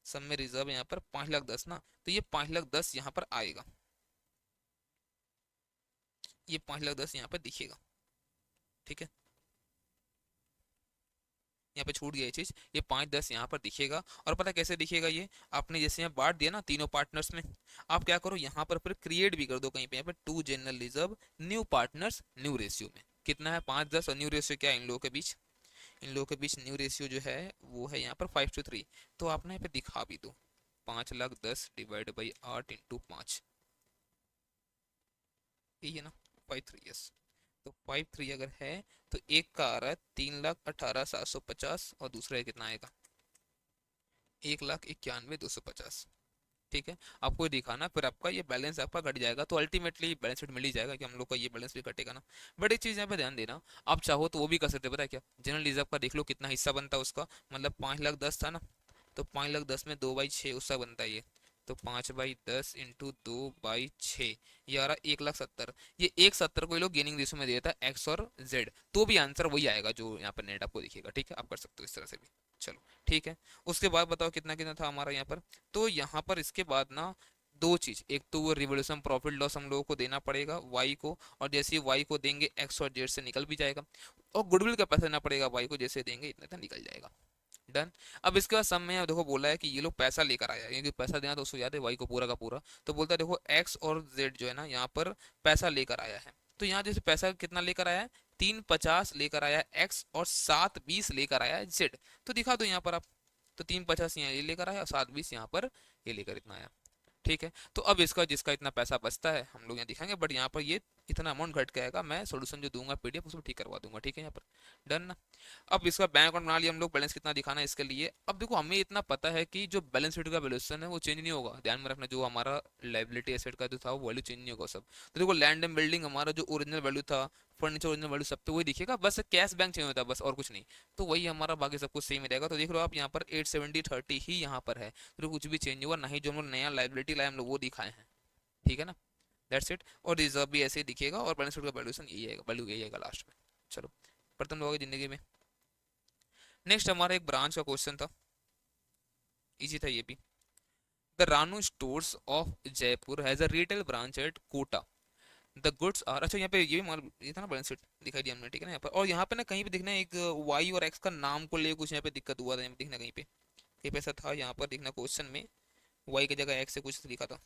सब में रिजर्व यहाँ पर 5,10,000 ना, तो ये 5,10,000 यहाँ पर आएगा, ये 5,10,000 यहाँ पर दिखेगा, ठीक है। यहाँ पे छूट गया ये चीज, ये 5,10,000 यहाँ पर दिखेगा। और पता कैसे दिखेगा ये, आपने जैसे यहाँ बांट दिया ना तीनों पार्टनर्स में, आप क्या करो यहाँ पर फिर क्रिएट भी कर दो कहीं पे, यहाँ पे to general reserve new partners new ratio में कितना है 5,10,000, और न्यू रेशियो क्या है इन लोगों के बीच, इन लोगों के बीच न्यू रेशियो जो है वो है यहाँ पर 5:3। तो आप ना यहाँ पे दिखा भी दो, 5,10,000 डिवाइड बाई 8 × 5, यही है ना 5:3, यस। तो 5:3 अगर है तो एक का आ रहा है 3,18,750, और दूसरा कितना आएगा 1,91,250, ठीक है। आपको ये दिखाना, फिर आपका ये बैलेंस आपका घट जाएगा, तो अल्टीमेटली बैलेंस शीट मिल ही जाएगा कि हम लोग का ये बैलेंस भी घटेगा ना। बट एक चीज यहाँ पे ध्यान देना, आप चाहो तो वो भी कर सकते हो, पता है क्या, जनरल रिजर्व का देख लो कितना हिस्सा बनता है उसका, मतलब 5,10,000 था ना, तो 5,10,000 में 2/6 उसका बनता है ये, तो 5/10 इंटू 2/6, ये आ रहा 1,70,000। ये 1,70,000 को ये लोग गेनिंग रेशियो में देता है एक्स और जेड, तो भी आंसर वही आएगा जो यहाँ पर नेट आपको दिखेगा, ठीक है। आप कर सकते हो इस तरह से भी, चलो ठीक है। उसके बाद बताओ कितना कितना था हमारा यहाँ पर, तो यहाँ पर इसके बाद ना दो चीज, एक तो वो रिवोल्यूशन प्रॉफिट लॉस हम लोगों को देना पड़ेगा वाई को, और जैसे ही वाई को देंगे एक्स और जेड से निकल भी जाएगा, और गुडविल का पैसा देना पड़ेगा वाई को, जैसे देंगे इतना इतना निकल जाएगा। डन। अब इसके बाद सब में देखो बोला है कि ये लोग पैसा लेकर आया, क्योंकि पैसा देना तो उसको याद है वाई को पूरा का पूरा, तो बोलता है देखो एक्स और जेड जो है ना यहाँ पर पैसा लेकर आया है। तो यहाँ जैसे पैसा कितना लेकर आया है, 350 लेकर आया है एक्स, और 720 लेकर आया है जेड। तो दिखा दो यहाँ पर आप, तो 350 यहाँ ये लेकर आया और 720 यहाँ पर ये लेकर इतना आया। ठीक है, तो अब इसका जिसका इतना पैसा बचता है हम लोग यहाँ दिखाएंगे, बट यहाँ पर ये इतना अमाउंट घट के आएगा, मैं सोल्यूशन जो दूंगा पीडीएफ उसमें ठीक करवा दूंगा। ठीक है यहाँ पर डन ना। अब इसका बैंक अकाउंट बना लिया हम लोग, बैलेंस कितना दिखाना है इसके लिए। अब देखो हमें इतना पता है कि जो बैलेंस शीट का वैल्यूएशन है वो चेंज नहीं होगा, ध्यान में रखना, जो हमारा लाइबिलिटी एसेट का जो था वो वैल्यू चेंज नहीं होगा सब। तो देखो लैंड एंड बिल्डिंग हमारा जो ओरिजिनल वैल्यू था, फर्नीचर ओरिजिनल वैल्यू सब पे वही दिखेगा, बस कैश बैंक चेंज होता है बस, और कुछ नहीं। तो वही हमारा बाकी सब कुछ सेम ही रहेगा। तो देख लो आप यहाँ पर 870/30 ही यहाँ पर है, तो कुछ भी चेंज हुआ नहीं, जो हम लोग नया लाइबिलिटी लाए हम लोग वो दिखाए हैं। ठीक है ना, दैट्स इट। और रिजर्व भी ऐसे ही दिखेगा, और बैलेंस शीट का वैल्यूएशन यही आएगा, वैल्यू यही आएगा लास्ट में। चलो प्रथम लोगों की जिंदगी में। नेक्स्ट हमारा एक ब्रांच का क्वेश्चन था, इजी था ये भी। The Ranu stores of Jaipur has a retail branch at Kota. The goods are, अच्छा यहाँ पे ये भी माल ये था ना, बैलेंस शीट दिखाई दिया हमने, ठीक है ना यहाँ पर। और यहाँ पे ना कहीं पे दिखना है एक वाई और एक्स का नाम को ले कुछ यहाँ पे दिक्कत हुआ था, यहाँ पे दिखना कहीं पे ऐसा था यहाँ पर दिखना क्वेश्चन में, वाई की जगह एक्स से कुछ लिखा था।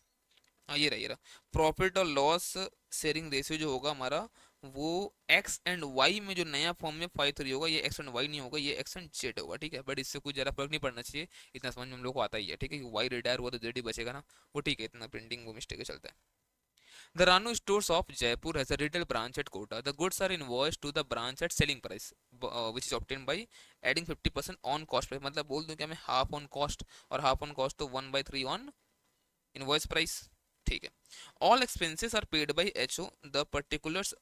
हाँ ये रहा प्रॉफिट और लॉस शेयरिंग रेशियो जो होगा हमारा, वो एक्स एंड वाई में जो नया फॉर्म में 5:3 होगा, ये एक्स एंड वाई नहीं होगा, ये एक्स एंड जेड होगा। ठीक है, बट इससे कुछ ज़्यादा फर्क नहीं पड़ना चाहिए, इतना समझ में हम लोग को आता ही है। ठीक है, वाई रिटायर हुआ तो जेड ही बचेगा ना, वो ठीक है, इतना प्रिंटिंग वो मिस्टेक चलता है। The Ranu stores of Jaipur has a retail branch at Kota. The goods are invoiced to the branch at selling price, which is obtained by adding 50% on cost price. मतलब बोल दूं क्या मैं, हाफ ऑन कॉस्ट, और हाफ ऑन कॉस्ट तो 1/3 ऑन इनवॉइस प्राइस। ठीक है, all expenses are paid by HO, the particulars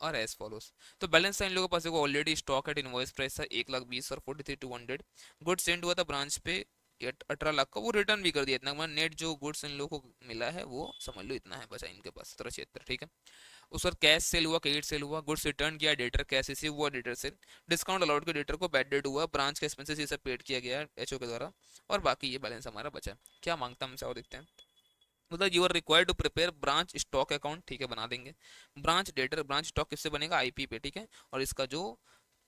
और एज फॉलोस। तो बैलेंस इन लोगों के पास already stock at invoice price था 1,20,000 और 43,200। गुड सेंड हुआ था ब्रांच पे 18 लाख का, वो रिटर्न भी कर दिया इतना, मतलब नेट जो गुड्स इन लोगों को मिला है वो समझ लो इतना है बचा इनके पास 1776। ठीक है, उस पर कैश सेल हुआ, क्रेडिट सेल हुआ, गुड्स रिटर्न किया, डेटर कैश रिसीव हुआ, डेटर सेल, डिस्काउंट अलाउड के डेटर को बैड डेट हुआ, ब्रांच के एक्सपेंसेस ये सब पेड किया गया एचओ के द्वारा, और बाकी ये बैलेंस हमारा बचा। क्या मांगता हमसे और देखते हैं। मतलब you are required to prepare branch stock account, ठीक है बना देंगे। ब्रांच डेटर, ब्रांच स्टॉक किससे बनेगा, आईपी पे। ठीक है, और इसका जो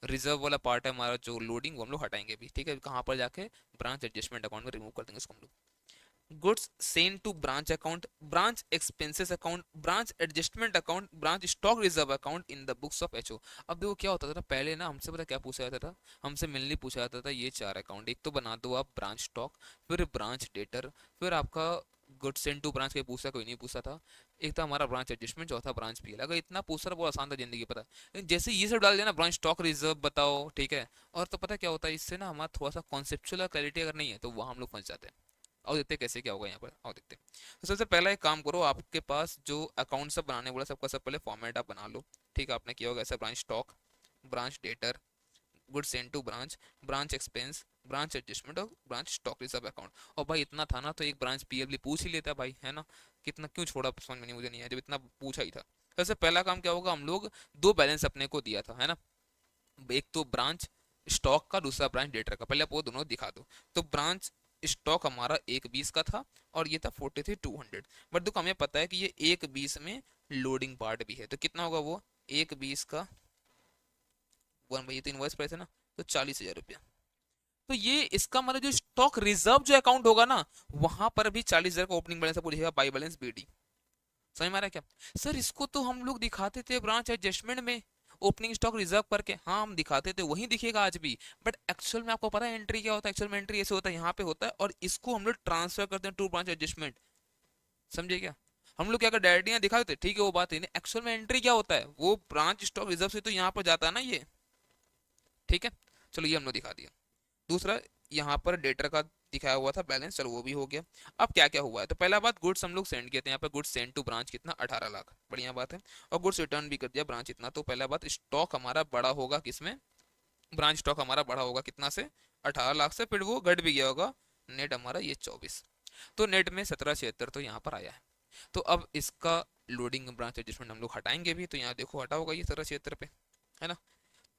रिजर्व वाला पार्ट है हमारा जो लोडिंग, वो हम लोग हटाएंगे भी। ठीक है, कहाँ पर जाके, ब्रांच एडजस्टमेंट अकाउंट में रिमूव कर देंगे इसको हम लोग। Goods sent to branch account, branch expenses account, branch adjustment account, branch stock reserve account in the books of HO. अब देखो क्या होता था पहले ना, हमसे पता क्या पूछा जाता था, हमसे मेनली पूछा जाता था ये चार अकाउंट, एक तो बना दो आप ब्रांच स्टॉक, फिर ब्रांच डेटर, फिर आपका गुड सेंड टू ब्रांच के पूछा, कोई नहीं पूछा था, एक था हमारा ब्रांच एडजस्टमेंट, चौथा ब्रांच पीएल। अगर इतना पूछा तो बहुत आसान था जिंदगी, पता है जैसे ये सब डाल दिया ना, ब्रांच स्टॉक रिजर्व बताओ, ठीक है, और तो पता क्या होता है इससे ना, हमारा थोड़ा सा कॉन्सेप्चुअल क्लैरिटी अगर नहीं है तो वहाँ हम लोग फंस जाते हैं। और देखते कैसे क्या होगा यहाँ पर, और देखते। तो सबसे पहला एक काम करो, आपके पास जो अकाउंट सब बनाने वाला सबका सब पहले फॉर्मेट आप बना लो। ठीक है, आपने किया होगा ऐसा, branch stock, branch debtor, good send to branch, branch expense, branch adjustment और ब्रांच स्टॉक रिजर्व अकाउंट। और भाई इतना था ना तो एक ब्रांच पीएल पूछ ही लेता भाई, है ना, कितना क्यों छोड़ा समझ में नहीं, मुझे नहीं है जब इतना पूछा ही था। सबसे पहला काम क्या होगा, हम लोग दो बैलेंस अपने को दिया था, है ना, एक तो ब्रांच स्टॉक का, दूसरा ब्रांच डेटर का, पहले आप वो दोनों दिखा दो। तो ब्रांच स्टॉक हमारा 1,20 का था, और ये था 43,200। बट देखो हमें पता है कि ये 1,20 में लोडिंग पार्ट भी है, तो कितना होगा वो, 1,20 का 1/, ये तो इनवॉइस प्राइस है ना, तो 40,000 रुपया। तो ये इसका मतलब जो स्टॉक रिजर्व जो अकाउंट होगा ना, वहां पर भी 40,000 का ओपनिंग बैलेंस आपको दिखेगा, बाई बैलेंस बीडी। समझ में आ रहा है क्या। सर इसको तो हम लोग दिखाते थे ब्रांच एडजस्टमेंट में ओपनिंग स्टॉक रिजर्व करके, हाँ हम दिखाते थे, वही दिखेगा आज भी। बट एक्चुअल में आपको पता है एंट्री क्या होता है, एक्चुअल में एंट्री ऐसे होता है, यहाँ पे होता है, और इसको हम लोग ट्रांसफर करते हैं टू ब्रांच एडजस्टमेंट। समझे क्या, हम लोग क्या कर डायरेक्ट यहाँ दिखा देते, ठीक है वो बात है, एक्चुअल में एंट्री क्या होता है, वो ब्रांच स्टॉक रिजर्व से तो यहाँ पर जाता है ना ये। ठीक है, चलो ये हम लोग दिखा दिया। दूसरा, यहाँ पर डेटर का दिखाया हुआ था बैलेंस, चलो वो भी हो गया। अब क्या क्या हुआ है, तो पहला बात, गुड्स हम लोग सेंड किए थे, यहाँ पर गुड्स सेंड टू ब्रांच कितना, 18 लाख, बढ़िया बात है। और गुड्स रिटर्न भी कर दिया ब्रांच इतना। तो पहला बात, स्टॉक हमारा बड़ा होगा किसमें, ब्रांच स्टॉक हमारा बड़ा होगा कितना से, 18 लाख से, फिर वो घट भी गया होगा, नेट हमारा ये 24। तो नेट में 1776 तो यहाँ पर आया है। तो अब इसका लोडिंग ब्रांच एडजस्टमेंट हम लोग हटाएंगे भी, तो यहाँ देखो हटा होगा ये 1776 पे, है ना।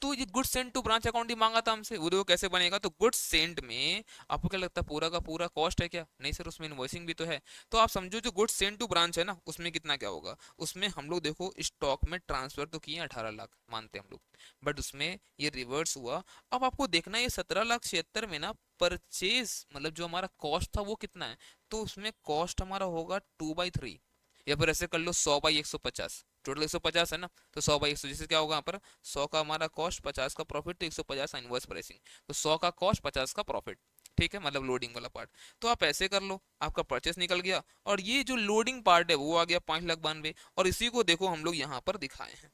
तो ये good sent to branch account ही मांगा था हमसे, वो देखो कैसे बनेगा। तो गुड सेंट में आपको क्या लगता है पूरा का पूरा कॉस्ट है क्या? नहीं सर, उसमें इनवॉइसिंग भी तो है। तो आप समझो जो गुड सेंट टू ब्रांच है ना, उसमें कितना क्या होगा, उसमें हम लोग देखो स्टॉक में ट्रांसफर तो किए 18 लाख मानते हैं हम लोग, बट उसमें ये रिवर्स हुआ। अब आपको देखना है ये 17,76,000 में ना परचेज मतलब जो हमारा कॉस्ट था वो कितना है, तो उसमें कॉस्ट हमारा होगा 2/3, या फिर ऐसे कर लो 100/150, टोटल 150 है ना, तो 100/100 जैसे क्या होगा यहाँ पर, 100 का हमारा कॉस्ट 50 का प्रॉफिट, तो 150 इनवर्स प्राइसिंग, तो 100 का कॉस्ट 50 का प्रॉफिट, ठीक है, मतलब लोडिंग वाला पार्ट। तो आप ऐसे कर लो, आपका परचेस निकल गया, और ये जो लोडिंग पार्ट है वो आ गया 5,92,000, और इसी को देखो हम लोग यहाँ पर दिखाए हैं।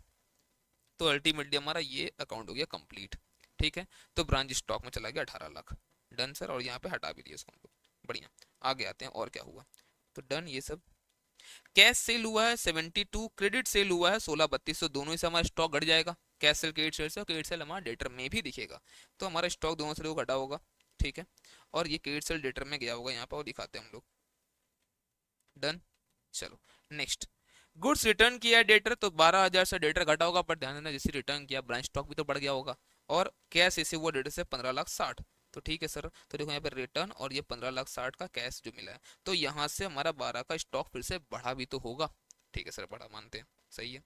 तो अल्टीमेटली हमारा ये अकाउंट हो गया कंप्लीट, ठीक है। तो ब्रांच स्टॉक में चला गया 18 लाख, डन सर, और यहाँ पे हटा भी दिया इसको हम लोग, बढ़िया। आगे आते हैं और क्या हुआ, तो डन ये सब। कैश सेल हुआ है 72, क्रेडिट सेल हुआ है 16/32, तो दोनों ही से हमारा स्टॉक घट जाएगा, कैश सेल क्रेडिट सेल से, और क्रेडिट सेल हमारा डेटर में भी दिखेगा, तो हमारा स्टॉक दोनों से घटा होगा, ठीक है। और ये क्रेडिट सेल डेटर में गया होगा यहाँ पर, और दिखाते हैं हम लोग, डन। चलो नेक्स्ट, गुड्स रिटर्न किया है डेटर, तो 12,000 से डेटर घटा होगा, पर ध्यान देना जैसे रिटर्न किया ब्रांच स्टॉक भी तो बढ़ गया होगा, और कैश इसे हुआ डेटर से 15,60,000, तो ठीक है सर। तो देखो यहाँ पर रिटर्न और ये 15,60,000 का कैश जो मिला है, तो यहाँ से हमारा 12 का स्टॉक फिर से बढ़ा भी तो होगा, ठीक है सर, बढ़ा मानते हैं, सही है।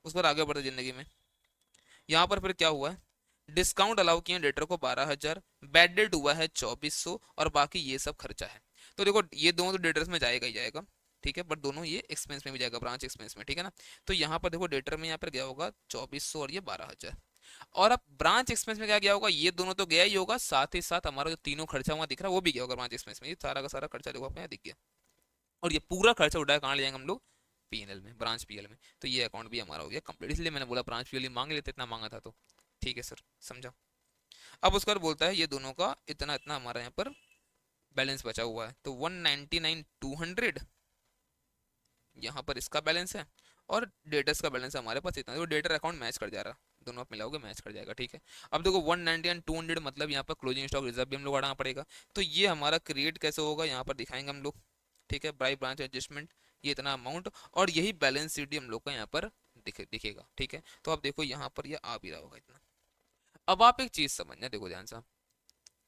उस पर आगे बढ़ते जिंदगी में, यहाँ पर फिर क्या हुआ है, डिस्काउंट अलाउ किए डेटर को 12,000, बैड डेट हुआ है 2,400, और बाकी ये सब खर्चा है। तो देखो ये दोनों तो डेटर्स में जाएगा ही जाएगा, ठीक है, बट दोनों ये एक्सपेंस में भी जाएगा, ब्रांच एक्सपेंस में, ठीक है ना। तो यहाँ पर देखो डेटर में यहाँ पर गया होगा 2,400 और ये 12,000, और अब ब्रांच एक्सपेंस में क्या गया होगा, ये दोनों तो गया ही होगा, साथ ही साथ हमारा जो तीनों खर्चा वहाँ दिख रहा है वो भी गया होगा ब्रांच एक्सपेंस में, ये सारा का सारा खर्चा देखो आपको यहाँ दिख गया, और ये पूरा खर्चा उठाया कहाँ ले जाएंगे हम लोग, पीएनएल में, ब्रांच पीएल में। तो ये अकाउंट भी हमारा हो गया कंप्लीट, इसलिए मैंने बोला ब्रांच पीएल मांग लेते, इतना मांगा था तो, ठीक है सर, समझा। अब उसका बोलता है ये दोनों का इतना इतना हमारा यहाँ पर बैलेंस बचा हुआ है, तो 199,200 यहाँ पर इसका बैलेंस है, और डेटर्स का बैलेंस हमारे पास इतना, तो डेटर अकाउंट मैच कर जा रहा, दोनों आप मिलाओगे मैच कर जाएगा, ठीक है। अब देखो 190 एंड 200 मतलब यहाँ पर क्लोजिंग स्टॉक रिजर्व भी हम लोग बढ़ाना पड़ेगा, तो ये हमारा क्रिएट कैसे होगा यहाँ पर दिखाएंगे हम लोग, ठीक है, बाई ब्रांच एडजस्टमेंट, ये इतना अमाउंट, और यही बैलेंस शीट हम लोग का यहाँ पर दिखेगा, ठीक है। तो आप देखो यहाँ पर ये आ भी रहा होगा इतना। अब आप एक चीज समझना, देखो ध्यान से,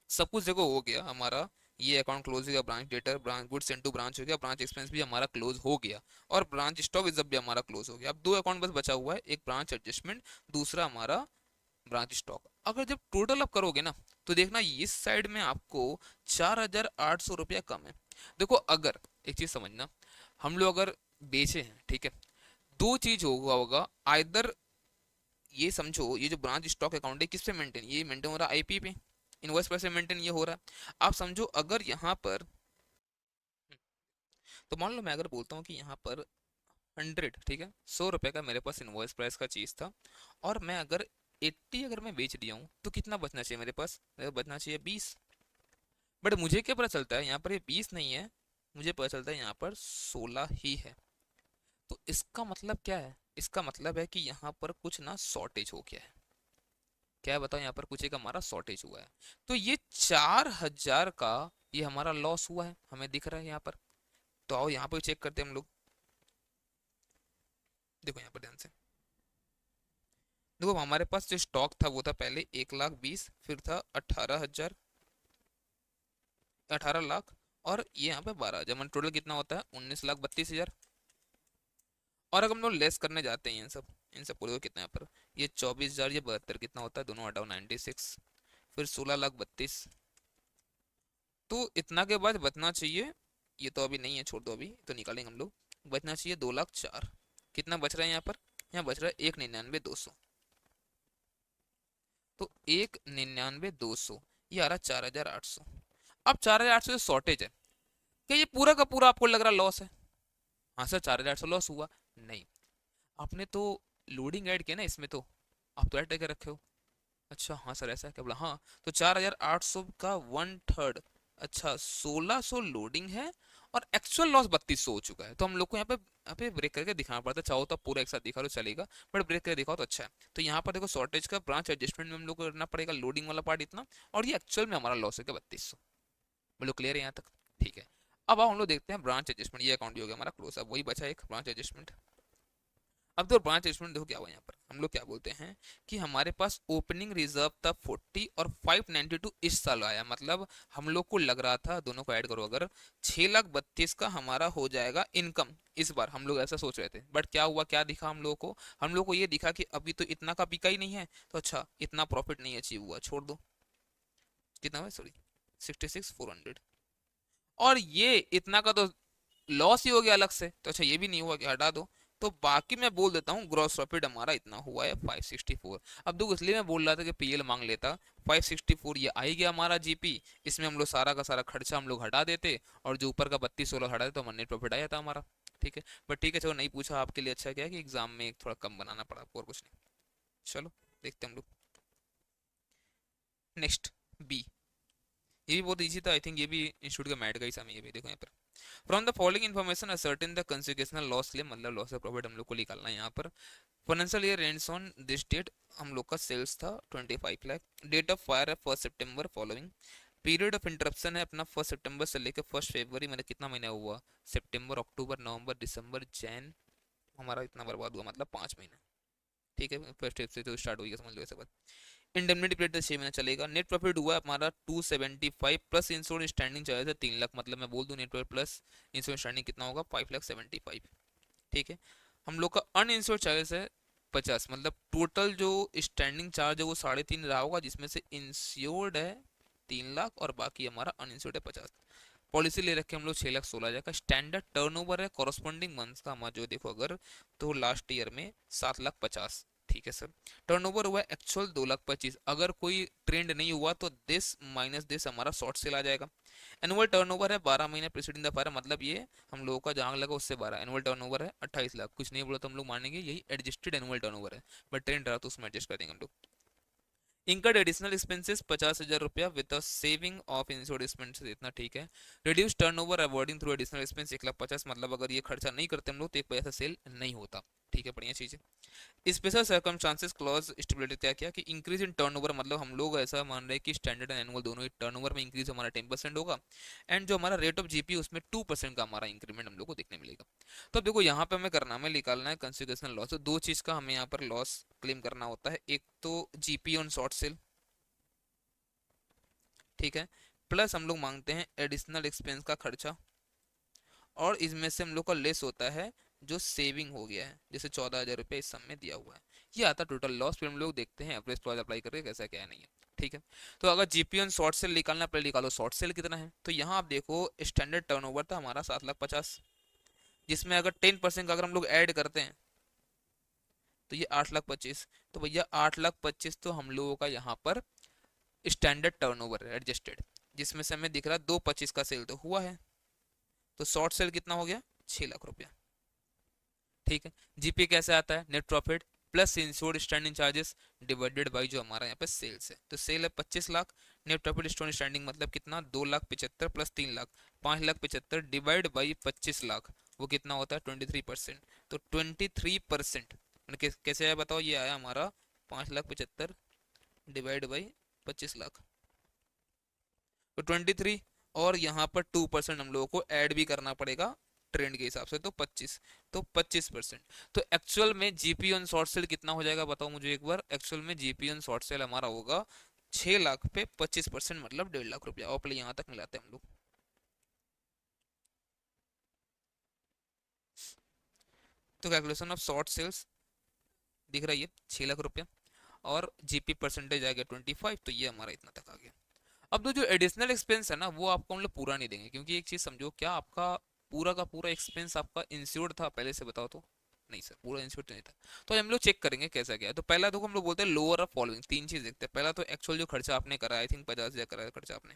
सब कुछ देखो हो गया हमारा, ये अकाउंट क्लोज हो गया, branch debtor, branch goods into branch हो गया, ब्रांच एक्सपेंस भी हमारा क्लोज हो गया, और ब्रांच स्टॉक रिजर्व भी हमारा क्लोज हो गया। अब दो अकाउंट बस बचा हुआ है, एक ब्रांच एडजस्टमेंट, दूसरा हमारा ब्रांच स्टॉक। अगर जब टोटल अप करोगे ना, तो देखना इस साइड में आपको 4,800 रुपया कम है। देखो अगर एक चीज समझना, हम लोग अगर बेचे हैं, ठीक है, दो चीज होगा होगा आइदर, ये समझो ये जो ब्रांच स्टॉक अकाउंट है किस पे मेंटेन, ये मेंटेन हो रहा है आईपी पे, इनवॉइस पर से मेंटेन ये हो रहा है। आप समझो अगर यहाँ पर, तो मान लो मैं अगर बोलता हूँ कि यहाँ पर 100, ठीक है, 100 रुपये का मेरे पास इनवॉइस प्राइस का चीज़ था, और मैं अगर 80 अगर मैं बेच दिया हूँ, तो कितना बचना चाहिए मेरे पास, मेरे बचना चाहिए 20, बट मुझे क्या पता चलता है यहाँ पर ये 20 नहीं है, मुझे पता चलता है यहाँ पर 16 ही है। तो इसका मतलब क्या है, इसका मतलब है कि यहाँ पर कुछ ना शॉर्टेज हो गया है, क्या है बताओ, यहाँ पर कुछ एक हमारा शॉर्टेज हुआ है, तो ये 4,000 का ये हमारा लॉस हुआ है, हमें दिख रहा है यहाँ पर। तो आओ यहाँ पर चेक करते हैं हम लोग, देखो यहाँ पर ध्यान से, देखो हमारे पास जो स्टॉक था वो था पहले 1,20,000, फिर था 18,000, 18 लाख, और ये यहाँ पे 12,000, मतलब टोटल कितना होता है 19,32,000। और अगर हम लोग लेस करने जाते हैं इन सब को देखो कितना यहाँ पर, ये 24,000, ये 72, कितना होता है, दोनों हटाओ 96, फिर 16,32,000, तो इतना के बाद बचना चाहिए, ये तो अभी नहीं है, छोड़ दो, अभी तो निकालेंगे हम लोग, बचना चाहिए 2,04,000। कितना बच रहा है यहाँ पर, यहाँ बच रहा है 1,99,200, तो 1,99,200, ये आ रहा 4,800। अब 4,800 शॉर्टेज है, क्या ये पूरा का पूरा आपको लग रहा लॉस है? हाँ सर 4,800 लॉस हुआ, नहीं, आपने तो लोडिंग ऐड किया ना इसमें, तो आप तो ऐड करके रखे हो। अच्छा हाँ सर ऐसा है क्या, बोला हाँ, तो 4,800 का 1/3, अच्छा 1,600 लोडिंग है, और एक्चुअल लॉस 3,200 हो चुका है। तो हम लोग को यहाँ पे ब्रेक करके दिखाना पड़ता है, चाहो तो आप पूरा एक साथ दिखा लो चलेगा, बट ब्रेक करके दिखाओ तो अच्छा है। तो यहाँ पर देखो शॉर्टेज का ब्रांच एडजस्टमेंट में हम लोग को करना पड़ेगा लोडिंग वाला पार्ट इतना, और ये एक्चुअल में हमारा लॉस है क्या 3,200, बोलो क्लियर है यहाँ तक, ठीक है। अब हम लोग देखते हैं ब्रांच एडजस्टमेंट, ये अकाउंट हो गया हमारा क्लोज, अब वही बचा एक ब्रांच एडजस्टमेंट। अब तो ब्रांच स्टेटमेंट देखो क्या हुआ यहाँ पर, हम लोग क्या बोलते हैं कि हमारे पास ओपनिंग रिजर्व था 40 और 592 इस साल आया, मतलब हम लोग को लग रहा था, दोनों को ऐड करो अगर, 6,32,000 का हमारा हो जाएगा इनकम इस बार, हम लोग ऐसा सोच रहे थे। बट क्या हुआ, क्या दिखा हम लोगों को, हम लोग को ये दिखा कि अभी तो इतना का बिका ही नहीं है, तो अच्छा इतना प्रॉफिट नहीं अचीव हुआ, छोड़ दो। कितना हुआ, सॉरी 66,400, और ये इतना का तो लॉस ही हो गया अलग से, तो अच्छा ये भी नहीं हुआ कि हटा दो। तो बाकी मैं बोल देता हूँ ग्रॉस प्रॉफिट हमारा इतना हुआ है 564। अब देखो इसलिए मैं बोल रहा था कि पीएल मांग लेता, 564 ये आ ही गया हमारा जीपी, इसमें हम लोग सारा का सारा खर्चा हम लोग हटा देते, और जो ऊपर का 32-16 हटा देते तो हमारा नेट प्रॉफिट आ जाता हमारा। ठीक है, बट ठीक है चलो, नहीं पूछा आपके लिए अच्छा क्या है कि एग्जाम में एक थोड़ा कम बनाना पड़ा आपको, और कुछ नहीं। चलो देखते हैं हम लोग नेक्स्ट, बी। ये भी बहुत इजी था, आई थिंक ये भी इंस्टीट्यूट का मैट का ही समय, ये भी देखो यहाँ पर, from the following information ascertain the consequential loss claim, मतलब लॉस ऑफ प्रॉफिट हम लोग को निकालना है यहाँ पर। Financial year ends on this date, हम लोग का सेल्स था 25 लाख, डेट ऑफ फायर है 1 सितंबर फॉलोइंग, पीरियड ऑफ इंटरप्शन है अपना 1 सितंबर से लेकर 1 फरवरी, मतलब कितना महीना हुआ, सितंबर अक्टूबर नवंबर दिसंबर जैन, हमारा इतना बर्बाद हुआ, मतलब 5 महीना। ठीक है, फर्स्ट से तो स्टार्ट हुई समझ लो ऐसे बात। इंडेमनिटी पीरियड तो 6 महीना चलेगा। नेट प्रॉफिट हुआ हमारा 275 प्लस इंश्योरेंस स्टैंडिंग चार्ज है 3 लाख, मतलब मैं बोल दूं net profit plus insurance standing कितना होगा, 5,75,000। ठीक है, हम लोग का अनइंश्योर्ड चार्जेस है 50, मतलब टोटल जो स्टैंडिंग चार्ज है वो 3.5 रहा होगा, जिसमें से इंश्योर्ड है 3 लाख और बाकी हमारा अनइंश्योर्ड है 50। पॉलिसी ले रखे हम लोग 6,16,000 का। स्टैंडर्ड टर्नओवर है कॉरस्पॉन्डिंग मंथ्स का हमारा, जो देखो अगर तो लास्ट ईयर में 7,50,000। ठीक है सर, टर्नओवर हुआ एक्चुअल 2,25,000, अगर कोई ट्रेंड नहीं हुआ तो दिस माइनस दिस हमारा शॉर्ट सेल आ जाएगा। एनुअल टर्नओवर है 12 महीने प्रीसीडिंग द फायर, मतलब ये हम लोगों का जहां लगा उससे 12, एनुअल टर्नओवर है 28 लाख, कुछ नहीं बोला तो हम लोग मानेंगे यही एडजस्टेड एनुअल टर्नओवर है, बट ट्रेंड रहा तो उसमें एडजस्ट कर देंगे हम लोग। इनकर्ड एडिशनल एक्सपेंसेस 50,000 रुपया with saving of insured expenses, इतना ठीक है। Reduce turnover avoiding through additional expense 1,50,000, मतलब अगर ये खर्चा नहीं करते हम लोग तो एक पैसा सेल नहीं होता। ठीक है, बढ़िया चीज़ है। स्पेशल सर्कमस्टांसेस क्लॉज स्टेबिलिटी क्या किया कि इंक्रीज इन टर्नओवर, मतलब हम लोग ऐसा मान रहे हैं कि स्टैंडर्ड एंड एनुअल दोनों ही टर्नओवर में इंक्रीज हमारा 10% होगा, एंड जो हमारा रेट ऑफ जीपी उसमें 2% का हमारा इंक्रीमेंट हम लोग को देखने मिलेगा। तो अब देखो यहाँ पे हमें करना, हमें निकालना है कंसिक्वेशनल लॉस, तो दो चीज़ का हमें यहाँ पर लॉस क्लेम करना होता है, एक तो जीपी ऑन शॉर्ट सेल, ठीक है, प्लस हम लोग मांगते हैं एडिशनल एक्सपेंस का खर्चा, और इसमें से हम लोग का लेस होता है जो सेविंग हो गया है, जैसे 14,000 रुपये इस सम में दिया हुआ है, ये आता टोटल लॉस। फिर हम लोग देखते हैं एवरेज क्लॉज अप्लाई करके कैसा क्या है नहीं है। ठीक है, तो अगर जीपीएन शॉर्ट सेल निकालना, पहले निकालो शॉर्ट सेल कितना है, तो यहाँ आप देखो स्टैंडर्ड टर्नओवर था हमारा 7,50,000, जिसमें अगर 10% का अगर हम लोग ऐड करते हैं तो ये 8,25,000, तो भैया 8,25,000 तो हम लोगों का यहाँ पर स्टैंडर्ड टर्नओवर है एडजस्टेड, जिसमें से हमें दिख रहा है 2,25,000 का सेल तो हुआ है, तो शॉर्ट सेल कितना हो गया, 6 लाख रुपया। ठीक है, जीपी कैसे आता है, net profit plus insured standing charges divided by जो हमारा यहाँ पे सेल्स है, तो सेल है 25 lakh, net profit stone standing मतलब कितना 2,75,000 plus 3 lakh, 5,75,000 divide by 25 lakh, वो कितना होता है 23%, तो 23% कैसे आया बताओ, ये आया हमारा 5,75,000 डिवाइड बाई 25 लाख, तो 23, और यहाँ पर 2% हम लोगों को ऐड भी करना पड़ेगा ट्रेंड के हिसाब से, तो 25, तो 25%। तो एक्चुअल में जीपी ऑन शॉर्ट सेल कितना हो जाएगा बताओ मुझे एक बार, एक्चुअल में जीपी ऑन शॉर्ट सेल हमारा होगा 6 लाख पे 25%, मतलब 1.5 लाख रुपया, और पहले यहाँ तक मिलाते हैं हम लोग। तो कैलकुलेशन ऑफ शॉर्ट सेल्स दिख रही है 6 लाख रुपया, और जीपी परसेंटेज आ गया 25, तो ये हमारा इतना तक आ गया। अब तो जो एडिशनल एक्सपेंस है ना वो आपको हम लोग पूरा नहीं देंगे, क्योंकि एक चीज समझो, क्या आपका पूरा का पूरा एक्सपेंस आपका इंश्योर्ड था पहले से, बताओ तो नहीं सर पूरा इंश्योर्ड नहीं था, तो हम लोग चेक करेंगे कैसा क्या है। तो पहला तो हम लोग बोलते हैं लोअर ऑफ फॉलोइंग, तीन चीज देखते हैं, पहला तो एक्चुअल जो खर्चा आपने करा, आई थिंक 50,000 करा है खर्चा आपने,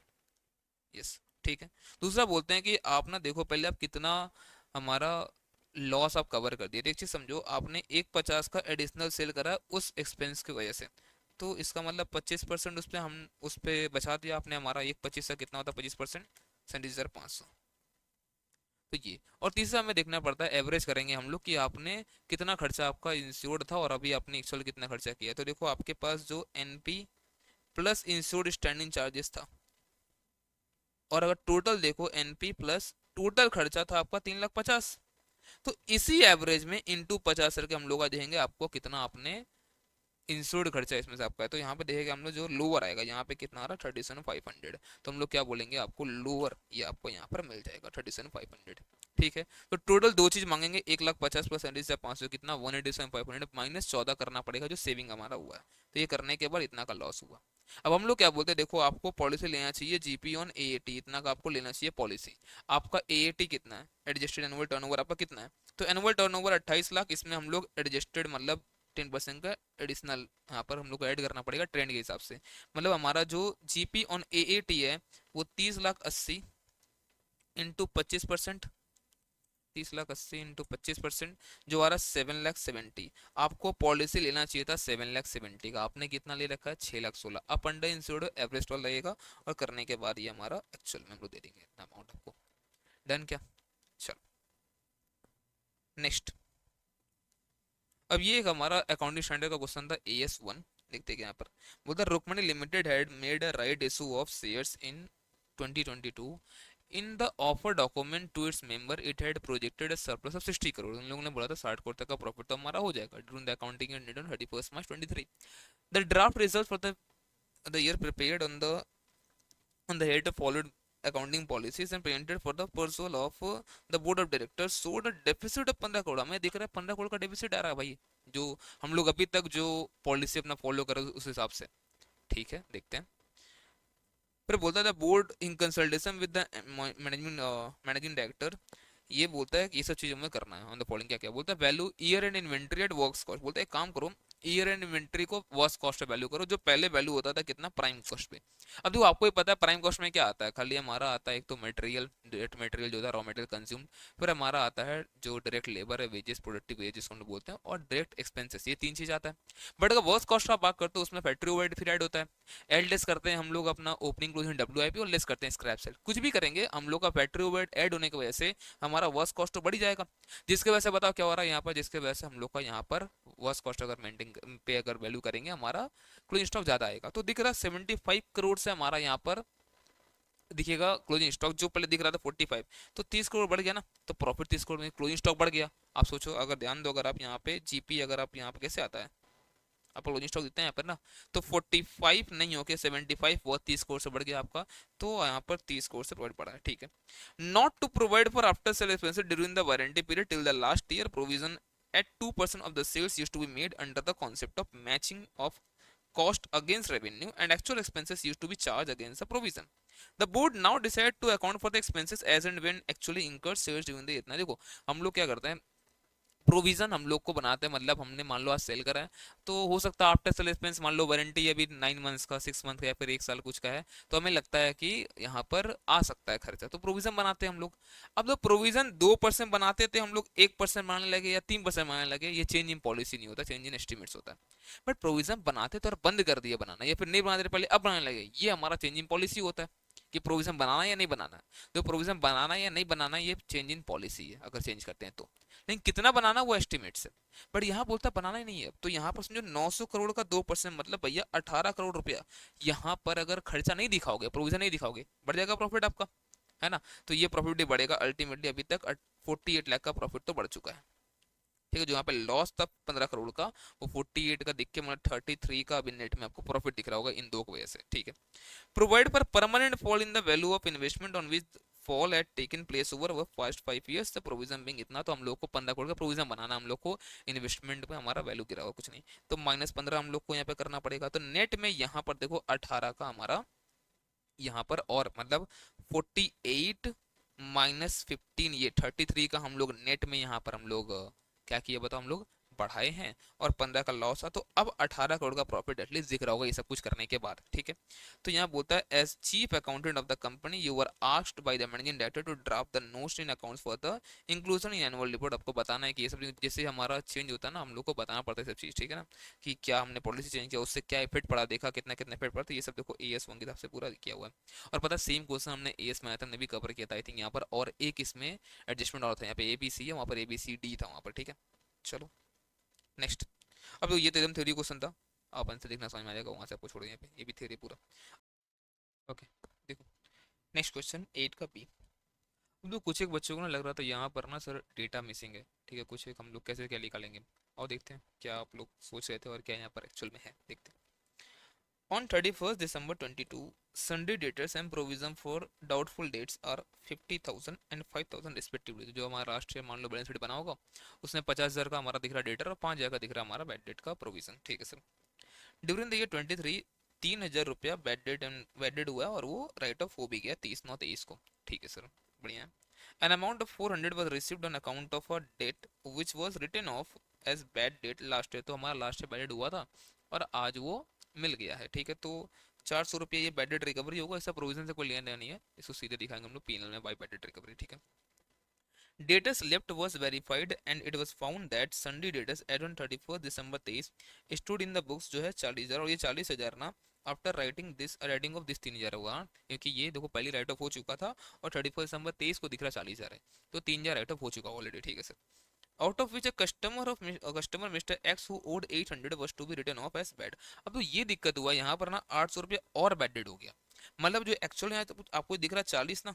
यस, ठीक है। दूसरा बोलते हैं कि आप ना देखो पहले आप कितना हमारा लॉस आप कवर कर दिए, तो एक चीज समझो, आपने 1,50 का एडिशनल सेल करा उस एक्सपेंस की वजह से, तो इसका मतलब 25% उस पर हम उस पर बचा दिया आपने, हमारा 1,25 का कितना होता है 25%, 37,500। तो ये, और तीसरा हमें देखना पड़ता है, एवरेज करेंगे हम लोग कि आपने कितना खर्चा आपका इंश्योर्ड था और अभी आपने एक्चुअल कितना खर्चा किया। तो देखो आपके पास जो NP plus insured standing charges था, और अगर टोटल देखो एनपी प्लस टोटल खर्चा था आपका 3,50,000, तो इसी एवरेज में इंटू 50 करके हम लोग का देखेंगे आपको कितना आपने इंश्योर्ड खर्चा इसमें से आपका है। तो यहाँ पे देखेगा हम लोग जो लोअर आएगा, यहाँ पे कितना आ रहा है 37,500, तो हम लोग क्या बोलेंगे आपको लोअर ये आपको यहाँ पर मिल जाएगा 37,500। ठीक है, तो टोटल दो चीज मांगेंगे, 1,50,000 प्लस 500 कितना 187,500 माइनस 14 करना पड़ेगा जो सेविंग हमारा हुआ है। तो ये करने के बाद इतना का लॉस हुआ। अब हम लोग क्या बोलते हैं, देखो आपको पॉलिसी लेना चाहिए जीपी ऑन एएटी, इतना का आपको लेना चाहिए पॉलिसी। आपका एएटी कितना है, एडजस्टेड एनुअल टर्नओवर आपका कितना है, तो एनुअल टर्नओवर 28 लाख, इसमें हम लोग एडजस्टेड मतलब 10% का एडिशनल यहाँ पर हम लोग को ऐड करना पड़ेगा ट्रेंड के हिसाब से। मतलब हमारा जो जीपी ऑन एएटी है वो 30,80,000 इंटू 25%, 30,80,000 इंटू 25% जो आ रहा 7,70,000। आपको पॉलिसी लेना चाहिए था 7,70,000 का, आपने कितना ले रखा है 6,16,000। Up under insured average toll लगेगा और करने के बाद ये हमारा एक्चुअल में हम लोग दे देंगे इतना अमाउंट आपको। डन क्या? चलो नेक्स्ट। अब ये एक हमारा अकाउंटिंग स्टैंडर्ड का क्वेश्चन था AS1। देखते हैं यहाँ पर बोलता Rukmani limited had made a right issue of shares in 2022। In the offer document to its member it had projected a surplus of 60 crore. उन लोगों ने बोला था 60 करोड़ तक का प्रॉफिट तो हमारा हो जाएगा during the accounting and on 31 March 23। The draft result for the year prepared on the head followed accounting policies and presented for the pursual of the board of directors showed a deficit of 15 crore. हमें दिख रहा है 15 करोड़ का डेफिसिट आ रहा है भाई, जो हम लोग अभी तक जो पॉलिसी अपना फॉलो कर उस हिसाब से। ठीक है, देखते हैं। फिर बोलता है board in consultation with the managing director, ये बोलता है कि ये सब चीज़ हमें करना है ऑन द फॉलोइंग। क्या क्या बोलता है, value year and inventory at works cost. बोलता है एक काम करो, ईयर एंड इन्वेंट्री को वर्स्ट कॉस्ट पे वैल्यू करो, जो पहले वैल्यू होता था कितना प्राइम कॉस्ट पे। अब देखो आपको ही पता है प्राइम कॉस्ट में क्या आता है, खाली हमारा आता है एक तो मटेरियल, डायरेक्ट मटेरियल जो था रॉ मटेरियल कंज्यूम, फिर हमारा आता है जो डायरेक्ट लेबर है वेजेस, प्रोडक्टिव वेजेस को बोलते हैं, और डायरेक्ट एक्सपेंसेस, ये तीन चीज आता है। बट अगर वर्स्ट कॉस्ट आप बात करते हो उसमें फैक्ट्री ओवरहेड फिर ऐड होता है, एल लेस करते हैं हम लोग अपना ओपनिंग क्लोजिंग WIP और लेस करते हैं स्क्रैप सेल, कुछ भी करेंगे हम लोग का फैक्ट्री ओवरहेड ऐड होने की वजह से हमारा वर्स्ट कॉस्ट तो बढ़ ही जाएगा। जिसके वजह से बताओ क्या हो रहा है यहाँ पर, जिसके वजह से हम लोग का यहाँ पर वर्स्ट कॉस्ट अगर मेंटेन पे अगर वैल्यू करेंगे हमारा क्लोजिंग स्टॉक ज्यादा आएगा। तो दिख रहा है 75 करोड़ से हमारा यहाँ पर दिखेगा क्लोजिंग स्टॉक, जो पहले दिख रहा था 45, तो 30 करोड़ बढ़ गया ना, तो प्रॉफिट 30 करोड़ में क्लोजिंग स्टॉक बढ़ गया। आप सोचो अगर ध्यान दो, अगर आप यहाँ पे जीपी अगर आप यहाँ पे कैसे आता है, आप क्लोजिंग स्टॉक देते हैं यहाँ पर ना, तो 45 नहीं होके 75 वो 30 करोड़ से बढ़ गया आपका, तो यहाँ पर 30 करोड़ से बढ़ पड़ा है। ठीक है, not to provide for after sale expenses during the warranty period till the last year provision at 2% of the sales used to be made under the concept of matching of cost against revenue and actual expenses used to be charged against the provision. The board now decided to account for the expenses as and when actually incurred sales during the इतना देखो हम लोग क्या करते हैं, प्रोविजन हम लोग को बनाते हैं, मतलब हमने मान लो आज सेल करा है, तो हो सकता है आफ्टर सेल एक्सपेंस मान लो वारंटी अभी 9 मंथ्स का 6 मंथ का या फिर 1 साल कुछ का है, तो हमें लगता है कि यहाँ पर आ सकता है खर्चा, तो प्रोविजन बनाते हैं हम लोग। अब तो प्रोविजन 2% बनाते थे हम लोग, 1% बनाने लगे या 3% बनाने लगे, ये चेंज इन पॉलिसी नहीं होता, चेंज इन एस्टिमेट्स होता है। बट प्रोविजन बनाते थे और बंद कर दिया बनाना, या फिर नहीं बनाते थे पहले अब बनाने लगे, ये हमारा चेंज इन पॉलिसी होता है कि प्रोविजन बनाना या नहीं बनाना। तो प्रोविजन बनाना या नहीं बनाना ये चेंज इन पॉलिसी है अगर चेंज करते हैं तो, लेकिन कितना बनाना वो एस्टिमेट से। बट यहाँ बोलता बनाना ही नहीं है, तो यहाँ पर समझो 900 करोड़ का 2% मतलब भैया 18 करोड़ रुपया। यहाँ पर अगर खर्चा नहीं दिखाओगे, प्रोविजन नहीं दिखाओगे, बढ़ जाएगा प्रॉफिट आपका, है ना। तो ये प्रॉफिट भी बढ़ेगा अल्टीमेटली, अभी तक 48 लाख का प्रॉफिट तो बढ़ चुका है। ठीक है, जो यहाँ पे लॉस था 15 करोड़ का, वो 48 का दिख के मतलब 33 का अभी नेट में आपको प्रॉफिट दिख रहा होगा इन दो की वजह से। ठीक है, provide for permanent fall in the value of investment on which fall at taken place over व first 5 years, the provision being इतना, तो हम लोग को 15 करोड़ का प्रोविजन बनाना, हम लोग को इन्वेस्टमेंट में हमारा वैल्यू गिरा हुआ कुछ नहीं, तो -15 हम लोग को यहाँ पे करना पड़ेगा। तो नेट में यहाँ पर देखो 18 का हमारा यहाँ पर, और मतलब 48 -15 ये 33 का हम लोग नेट में यहाँ पर हम लोग क्या किया बताओ, हम लोग बढ़ाए हैं, और 15 का लॉस था, तो अब 18 करोड़ का प्रॉफिट एटलीस्ट दिख रहा होगा ये सब कुछ करने के बाद। ठीक है, तो यहाँ बोलता है as chief accountant of the company you were asked by the managing director to draft the notes in accounts for the inclusion in annual report. आपको बताना है कि ये सब जैसे हमारा चेंज होता है ना, हम लोग को बताना पड़ता है सब चीज़। ठीक है ना, कि क्या हमने पॉलिसी चेंज किया उससे क्या इफेक्ट पड़ा, देखा कितना कितना इफेक्ट पड़ा, तो ये सब देखो AS1 के हिसाब से पूरा किया हुआ है। और पता सेम क्वेश्चन हमने AS में आया था, हमने भी कवर किया था आई थिंक यहाँ पर, और एक इसमें एडजस्टमेंट और था, यहाँ पे ABC है, वहाँ पर ABCD था वहाँ पर। ठीक है, चलो नेक्स्ट। अब तो ये तो एकदम थ्योरी क्वेश्चन था, आप आंसर देखना समझ में आ जाएगा, वहाँ से आपको छोड़ यहाँ पे ये भी थ्योरी पूरा। ओके, देखो नेक्स्ट क्वेश्चन 8 का B। तो कुछ एक बच्चों को ना लग रहा था यहाँ पर ना सर डेटा मिसिंग है, ठीक है, कुछ एक हम लोग कैसे क्या निकालेंगे, और देखते हैं क्या आप लोग सोच रहे थे और क्या यहाँ पर एक्चुअल में है, देखते हैं। On 31st December 22, Sunday debtors and provision for doubtful dates are 50,000 and 5,000 respectively। तो जो हमारा लास्ट ईयर मान लो बैलेंस शीट बना होगा, उसमें 50,000 का हमारा दिख रहा डेटर और 5,000 का दिख रहा हमारा बैड डेट का प्रोविजन, ठीक है सर। ड्यूरिंग द ईयर 23 3,000 रुपया bad debt and bad debt हुआ और वो राइट ऑफ हो भी गया 30/9/23 को, ठीक है सर, बढ़िया है। An amount of 400 was received on account of a debt which was written off as bad debt last year। तो हमारा लास्ट ईयर बैड डेट हुआ था और आज वो मिल गया है, ठीक है। तो 400 रुपये ये बैड डेट रिकवरी होगा, इसका प्रोविजन से कोई लेना देना नहीं है, इसको सीधे दिखाएंगे हम लोग पीएनएल में बाय बैड डेट रिकवरी, ठीक है। Debtors left was verified and it was found that Sunday debtors as on 31st December 23 stood in the books जो है 40,000, और ये 40,000 ना आफ्टर राइटिंग ऑफ दिस 3,000 होगा, क्योंकि ये देखो पहले राइट ऑफ हो चुका था और 31 दिसंबर 23 को दिख रहा 40,000 है, तो 3,000 राइट ऑफ हो चुका ऑलरेडी, ठीक है sir. Out of which customer mister X who owed 800 was to be written off as bad। अब तो ये दिक्कत हुआ यहाँ पर ना 800 रुपये और बैड डेट हो गया, मतलब जो एक्चुअल यहाँ तो आपको दिख रहा 40 ना,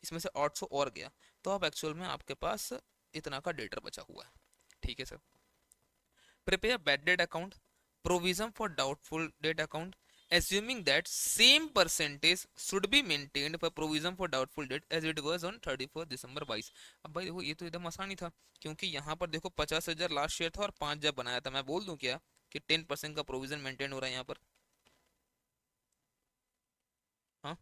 इसमें से 800 और गया, तो अब एक्चुअल में आपके पास इतना का डेटर बचा हुआ है, ठीक है sir. Prepare bad debt account, provision for doubtful debt account, assuming that same percentage should be maintained for provision for doubtful debt as it was on 31st December 22। अब भाई देखो ये तो एकदम आसान ही था, क्योंकि यहाँ पर देखो 50,000 लास्ट ईयर था और 5,000 बनाया था, मैं बोल दूं क्या कि 10% का प्रोविजन मेंटेन हो रहा है यहाँ पर, हाँ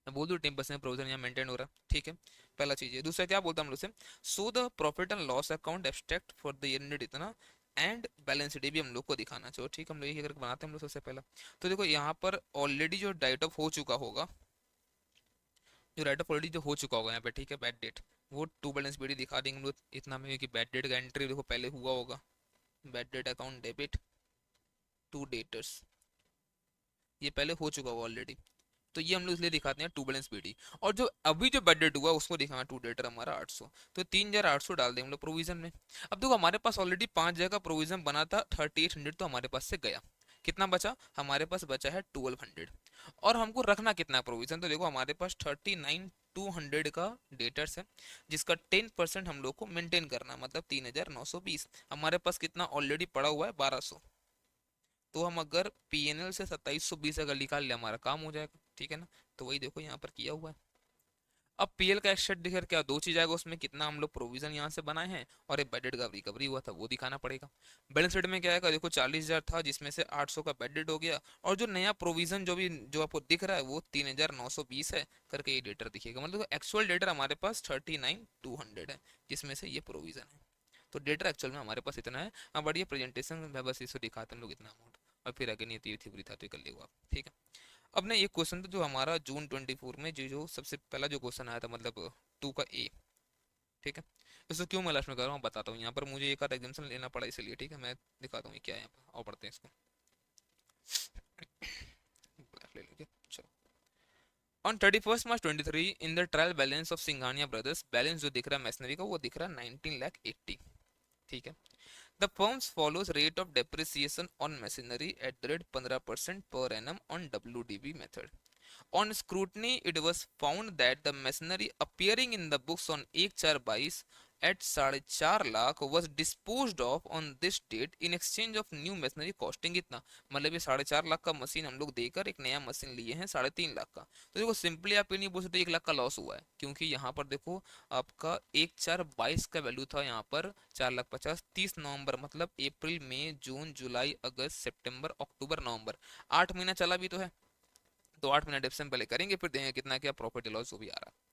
मैं बोल दूं 10% प्रोविजन यहाँ मेंटेन हो रहा है, ठीक है, पहला चीज है। दूसरा क्या बोलता हम लोग से, so the profit and loss account abstract for the year इतना एंड बैलेंस शीट भी हम लोग को दिखाना चाहिए, ठीक है, हम लोग ये करके बनाते हैं हम लोग सबसे पहला। तो देखो यहाँ पर ऑलरेडी जो राइट ऑफ हो चुका होगा, जो राइट ऑफ ऑलरेडी जो हो चुका होगा यहाँ पे, ठीक है, बैड डेट, वो टू बैलेंस बीडी दिखा देंगे हम लोग इतना में कि बैड डेट का एंट्री देखो पहले हुआ होगा, bad debt account debit to debtors, ये पहले हो चुका होगा ऑलरेडी, तो ये हम लोग इसलिए दिखाते हैं टू बैलेंस बीडी। और जो अभी जो बजट हुआ उसको दिखाना टू डेटर हमारा 800, तो 3,800 डाल दें हम लोग प्रोविजन में। अब देखो हमारे पास ऑलरेडी 5,000 का प्रोविजन बना था, 3,800 तो हमारे पास से गया, कितना बचा हमारे पास, बचा है 1,200। और हमको रखना कितना प्रोविजन, तो देखो हमारे पास 39,200 का डेटर्स है, जिसका 10% हम लोग को मेंटेन करना, मतलब 3,920। हमारे पास कितना ऑलरेडी पड़ा हुआ है 1,200, तो हम अगर पीएनएल से 2,720 अगर निकाल ले हमारा काम हो जाएगा, ठीक है ना। तो वही देखो यहाँ पर किया हुआ है। अब पीएल का एक्सेट दिखर क्या दो चीज आएगा उसमें, कितना हम लोग प्रोविजन यहाँ से बनाए हैं और एक बेडेड का रिकवरी हुआ था वो दिखाना पड़ेगा। बैलेंस शीट में क्या आएगा, देखो 40,000 था जिसमें से 800 का बेडेड हो गया, और जो नया प्रोविजन जो भी जो आपको दिख रहा है वो 3,920 है करके ये डेटर दिखेगा, मतलब एक्चुअल डेटर हमारे पास 39,200 है जिसमें से ये प्रोविजन है। तो डेटा एक्चुअल में हमारे पास इतना है। अब बढ़िया प्रेजेंटेशन में बस इसको दिखाते हैं हम लोग इतना अमाउंट, और फिर अगर नहीं थी था तो कर लियो आप, ठीक है। अब ना एक क्वेश्चन था जो हमारा जून 24 में जो सबसे पहला जो क्वेश्चन आया था, मतलब 2 का ए, ठीक है। इसको क्यों मैं लास्ट में कर रहा हूँ बताता हूँ, यहाँ पर मुझे एक आध एग्जाम्पल लेना पड़ा इसलिए, ठीक है, मैं दिखाता हूँ ये क्या है यहाँ पर, और पढ़ते हैं इसको। Black ले लीजिए, चलो। On 31 March 23 in the trial balance of Singhania brothers, balance जो दिख रहा है मैसनरी का वो दिख रहा है 19,80,000, ठीक है। The firms follows rate of depreciation on machinery at the rate 15% per annum on WDB method. On scrutiny, it was found that the machinery appearing in the books on 1/4/22 at 4.5 lakh was disposed of on this date in exchange of new machinery costing इतना, मतलब ये 4.5 लाख का मशीन हम लोग देकर एक नया मशीन लिए हैं 3.5 लाख का। तो देखो सिंपली आप ये नहीं बोल सकते 1 लाख का लॉस हुआ है, क्योंकि यहाँ पर देखो आपका 1/4/22 का वैल्यू था यहाँ पर 4,50,000, 30 नवंबर मतलब अप्रैल मई जून जुलाई अगस्त सितंबर अक्टूबर नवंबर, 8 महीना चला भी तो है, तो 8 महीना डेप्सन पहले करेंगे फिर देंगे कितना क्या प्रॉफिट लॉस जो भी आ रहा है।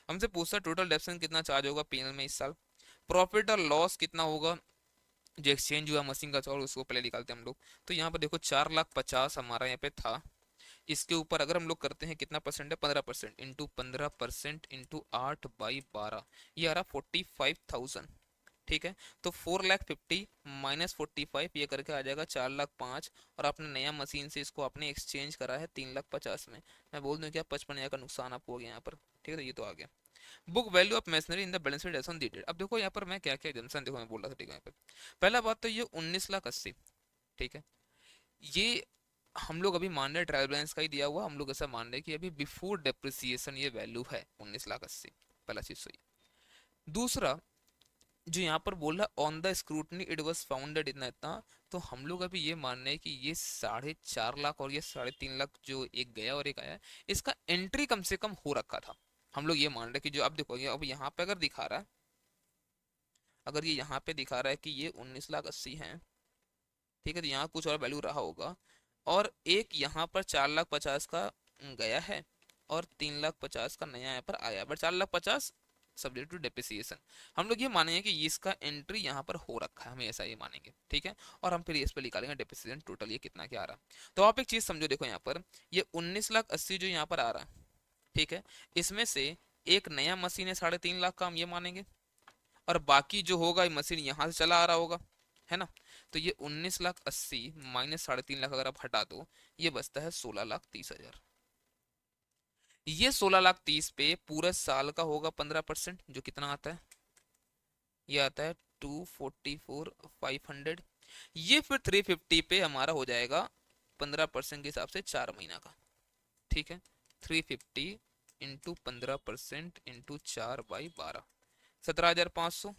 हमसे पूछता टोटल डेप्सन कितना चार्ज होगा पीएनएल में इस साल, प्रॉफिट और लॉस कितना होगा जो एक्सचेंज हुआ मशीन का चार्ज उसको पहले निकालते हैं हम लोग। तो यहाँ पर देखो 4,50,000 हमारा यहाँ पे था, इसके ऊपर अगर हम लोग करते हैं कितना परसेंट है 15% इंटू 15% इंटू 8/12, ये आ रहा 45,000, ठीक है। तो 4,50,000 -45 ये करके आ जाएगा 4,05,000, और आपने नया मशीन से इसको आपने एक्सचेंज करा है 3,50,000 में, मैं बोल दूं क्या 55,000 का नुकसान आपको हो गया यहाँ पर, ठीक है। तो ये तो आ गया। Book value of machinery in the balance sheet as on the date. अब देखो यहाँ पर मैं क्या क्या एग्जाम्पशन देखो मैं बोल रहा था, ठीक है। यहाँ पर पहला बात तो ये 19,80,000, ठीक है, ये हम लोग अभी मान रहे हैं ट्रायल बैलेंस का ही दिया हुआ, हम लोग ऐसा मान रहे हैं कि अभी बिफोर डेप्रिसिएशन ये वैल्यू है 19,80,000, पहला चीज सही। दूसरा, जो यहाँ पर बोल रहा है on the scrutiny it was founded इतना इतना, तो हम लोग अभी ये मान रहे हैं कि ये 4.5 लाख और ये 3.5 लाख जो एक गया और एक आया, इसका एंट्री कम से कम हो रखा था। हम लोग ये मान रहे हैं कि जो अब देखो, ये अब यहाँ पे अगर दिखा रहा है, अगर ये यहाँ पे दिखा रहा है कि ये 19,80,000 है, ठीक है, तो यहाँ कुछ और वैल्यू रहा होगा, और एक यहाँ पर 4,50,000 का गया है और 3,50,000 का नया यहाँ पर आया, बट 4,50,000 सब्जेक्ट टू डेप्रिसिएशन। हम लोग ये मानेंगे कि इसका एंट्री यहाँ पर हो रखा है, हम ऐसा ये मानेंगे, ठीक है। और हम फिर इस पर निकालेंगे डेप्रिसिएशन टोटल ये कितना क्या आ रहा है। तो आप एक चीज समझो, देखो यहाँ पर ये 19,80,000 जो यहाँ पर आ रहा है, ठीक है, इसमें से एक नया मशीन है 3.5 लाख का, हम ये मानेंगे, और बाकी जो होगा ये मशीन यहाँ से चला आ रहा होगा, है ना। तो ये 19,80,000 माइनस 3.5 लाख अगर आप हटा दो, ये बचता है 16,30,000। ये 16,30,000 पे पूरा साल का होगा 15%, जो कितना आता है, ये आता है 244,500। ये फिर 350 पे हमारा हो जाएगा 15% के हिसाब से 4 महीना का, ठीक है। 350 इंटू 15% इंटू 4/12, 17,500।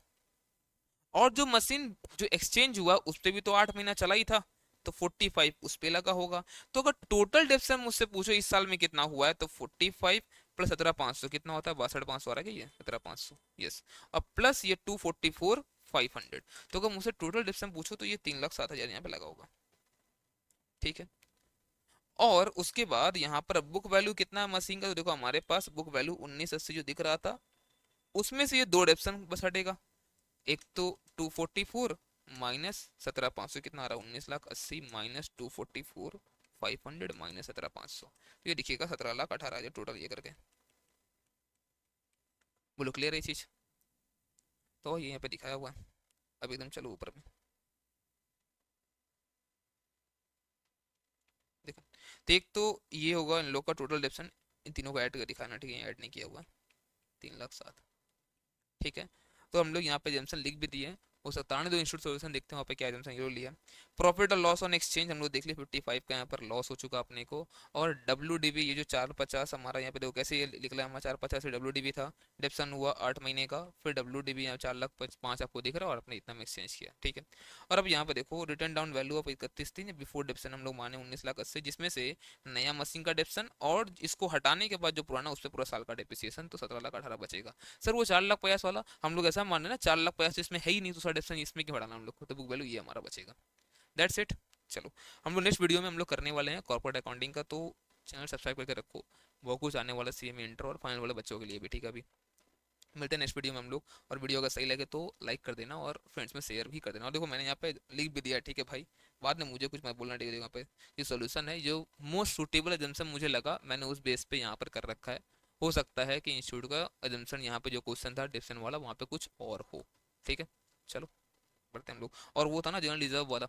और जो मशीन जो एक्सचेंज हुआ उस पे भी तो 8 महीना चला ही था, तो 45 उस पे लगा होगा। तो अगर टोटल डेप्सन मुझसे पूछो इस साल में कितना हुआ है, तो 45 प्लस 17,500 कितना होता है, 62,500 आ रहा है, ये 17,500, यस। और प्लस ये 244,500, तो अगर मुझसे टोटल डेप्सन पूछो तो ये 3,07,000 यहाँ पे लगा होगा, ठीक है। और उसके बाद यहाँ पर बुक वैल्यू कितना है मशीन का, तो देखो हमारे पास बुक वैल्यू 1980 जो दिख रहा था, उसमें से ये दो डेप्सन बस हटेगा। एक तो 244 माइनस 17,500 कितना आ रहा है, 19,80,000 माइनस 244,500 माइनस 17,500, तो ये दिखेगा 17,18,000 टोटल ये करके। बोलो क्लियर है ये चीज। तो ये यहाँ पे दिखाया हुआ है, अब एकदम चलो ऊपर में देखो। तो एक तो ये होगा इन लोग का टोटल डेप्शन, इन तीनों को ऐड करके दिखाना, ठीक है, ऐड नहीं किया हुआ, 3,07,000, ठीक है। तो हम लोग यहाँ पे जमसन लिख भी दिए। हो सकता है दो इंस्टीट्यूट सॉल्यूशन देखते हैं वहाँ पे क्या जमसन ये लिया। प्रॉफिट और लॉस ऑन एक्सचेंज हम लोग देख लिए, 55 का यहाँ पर लॉस हो चुका अपने को। और WDV ये जो 450 हमारा यहाँ पे देखो कैसे ये निकला, हमारा 450 से WDV था, डेप्सन हुआ 8 महीने का, फिर WDV यहाँ 4,05,000 आपको दिख रहा है, और अपने इतना में एक्सचेंज किया, ठीक है। और अब यहाँ पे देखो रिटर्न डाउन वैल्यू ऑफ 31 थी बिफोर डेप्सन, हम लोग माने 19,80,000, जिसमें से नया मशीन का डेप्सन और इसको हटाने के बाद जो पुराना उस पर पूरा साल का डेप्रिसिएशन, तो 17,18,000 बचेगा। सर वो 4,50,000 वाला हम लोग ऐसा मान रहे ना, 4,50,000 इसमें है ही नहीं, तो साढ़े इसमें क्यों बढ़ाना हम लोग को, तो बुक वैल्यू ये हमारा बचेगा। That's it. चलो हम लोग नेक्स्ट वीडियो में हम लोग करने वाले हैं कॉर्पोरेट अकाउंटिंग का, तो चैनल सब्सक्राइब करके रखो, बहुत कुछ आने वाला CMA इंटर और फाइनल वाले बच्चों के लिए भी, ठीक है। अभी मिलते हैं नेक्स्ट वीडियो में हम लोग, और वीडियो अगर सही लगे तो लाइक कर देना और फ्रेंड्स में शेयर भी कर देना। और देखो मैंने यहाँ पे लिख भी दिया, ठीक है भाई, बाद में मुझे कुछ मत बोलना, ठीक है। यहाँ पे ये सोल्यूशन है जो मोस्ट सूटेबल एजम्पशन मुझे लगा, मैंने उस बेस पे यहाँ पर कर रखा है। हो सकता है कि इंस्टीट्यूट का एजम्पशन यहाँ पे जो क्वेश्चन था डिफरेंट वाला वहाँ पे कुछ और हो, ठीक है। चलो बढ़ते हैं हम लोग। और वो था ना जनरल रिजर्व वाला,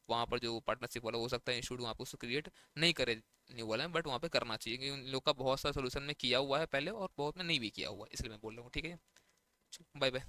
वहाँ पर जो पार्टनरशिप वाला, हो सकता है इंस्टीट्यूट वहाँ पे उसको क्रिएट नहीं करे न्यू वाला है, बट वहाँ पे करना चाहिए, क्योंकि उन लोग का बहुत सारा सोल्यूशन में किया हुआ है पहले और बहुत में नहीं भी किया हुआ है, इसलिए मैं बोल रहा हूँ, ठीक है। Bye bye.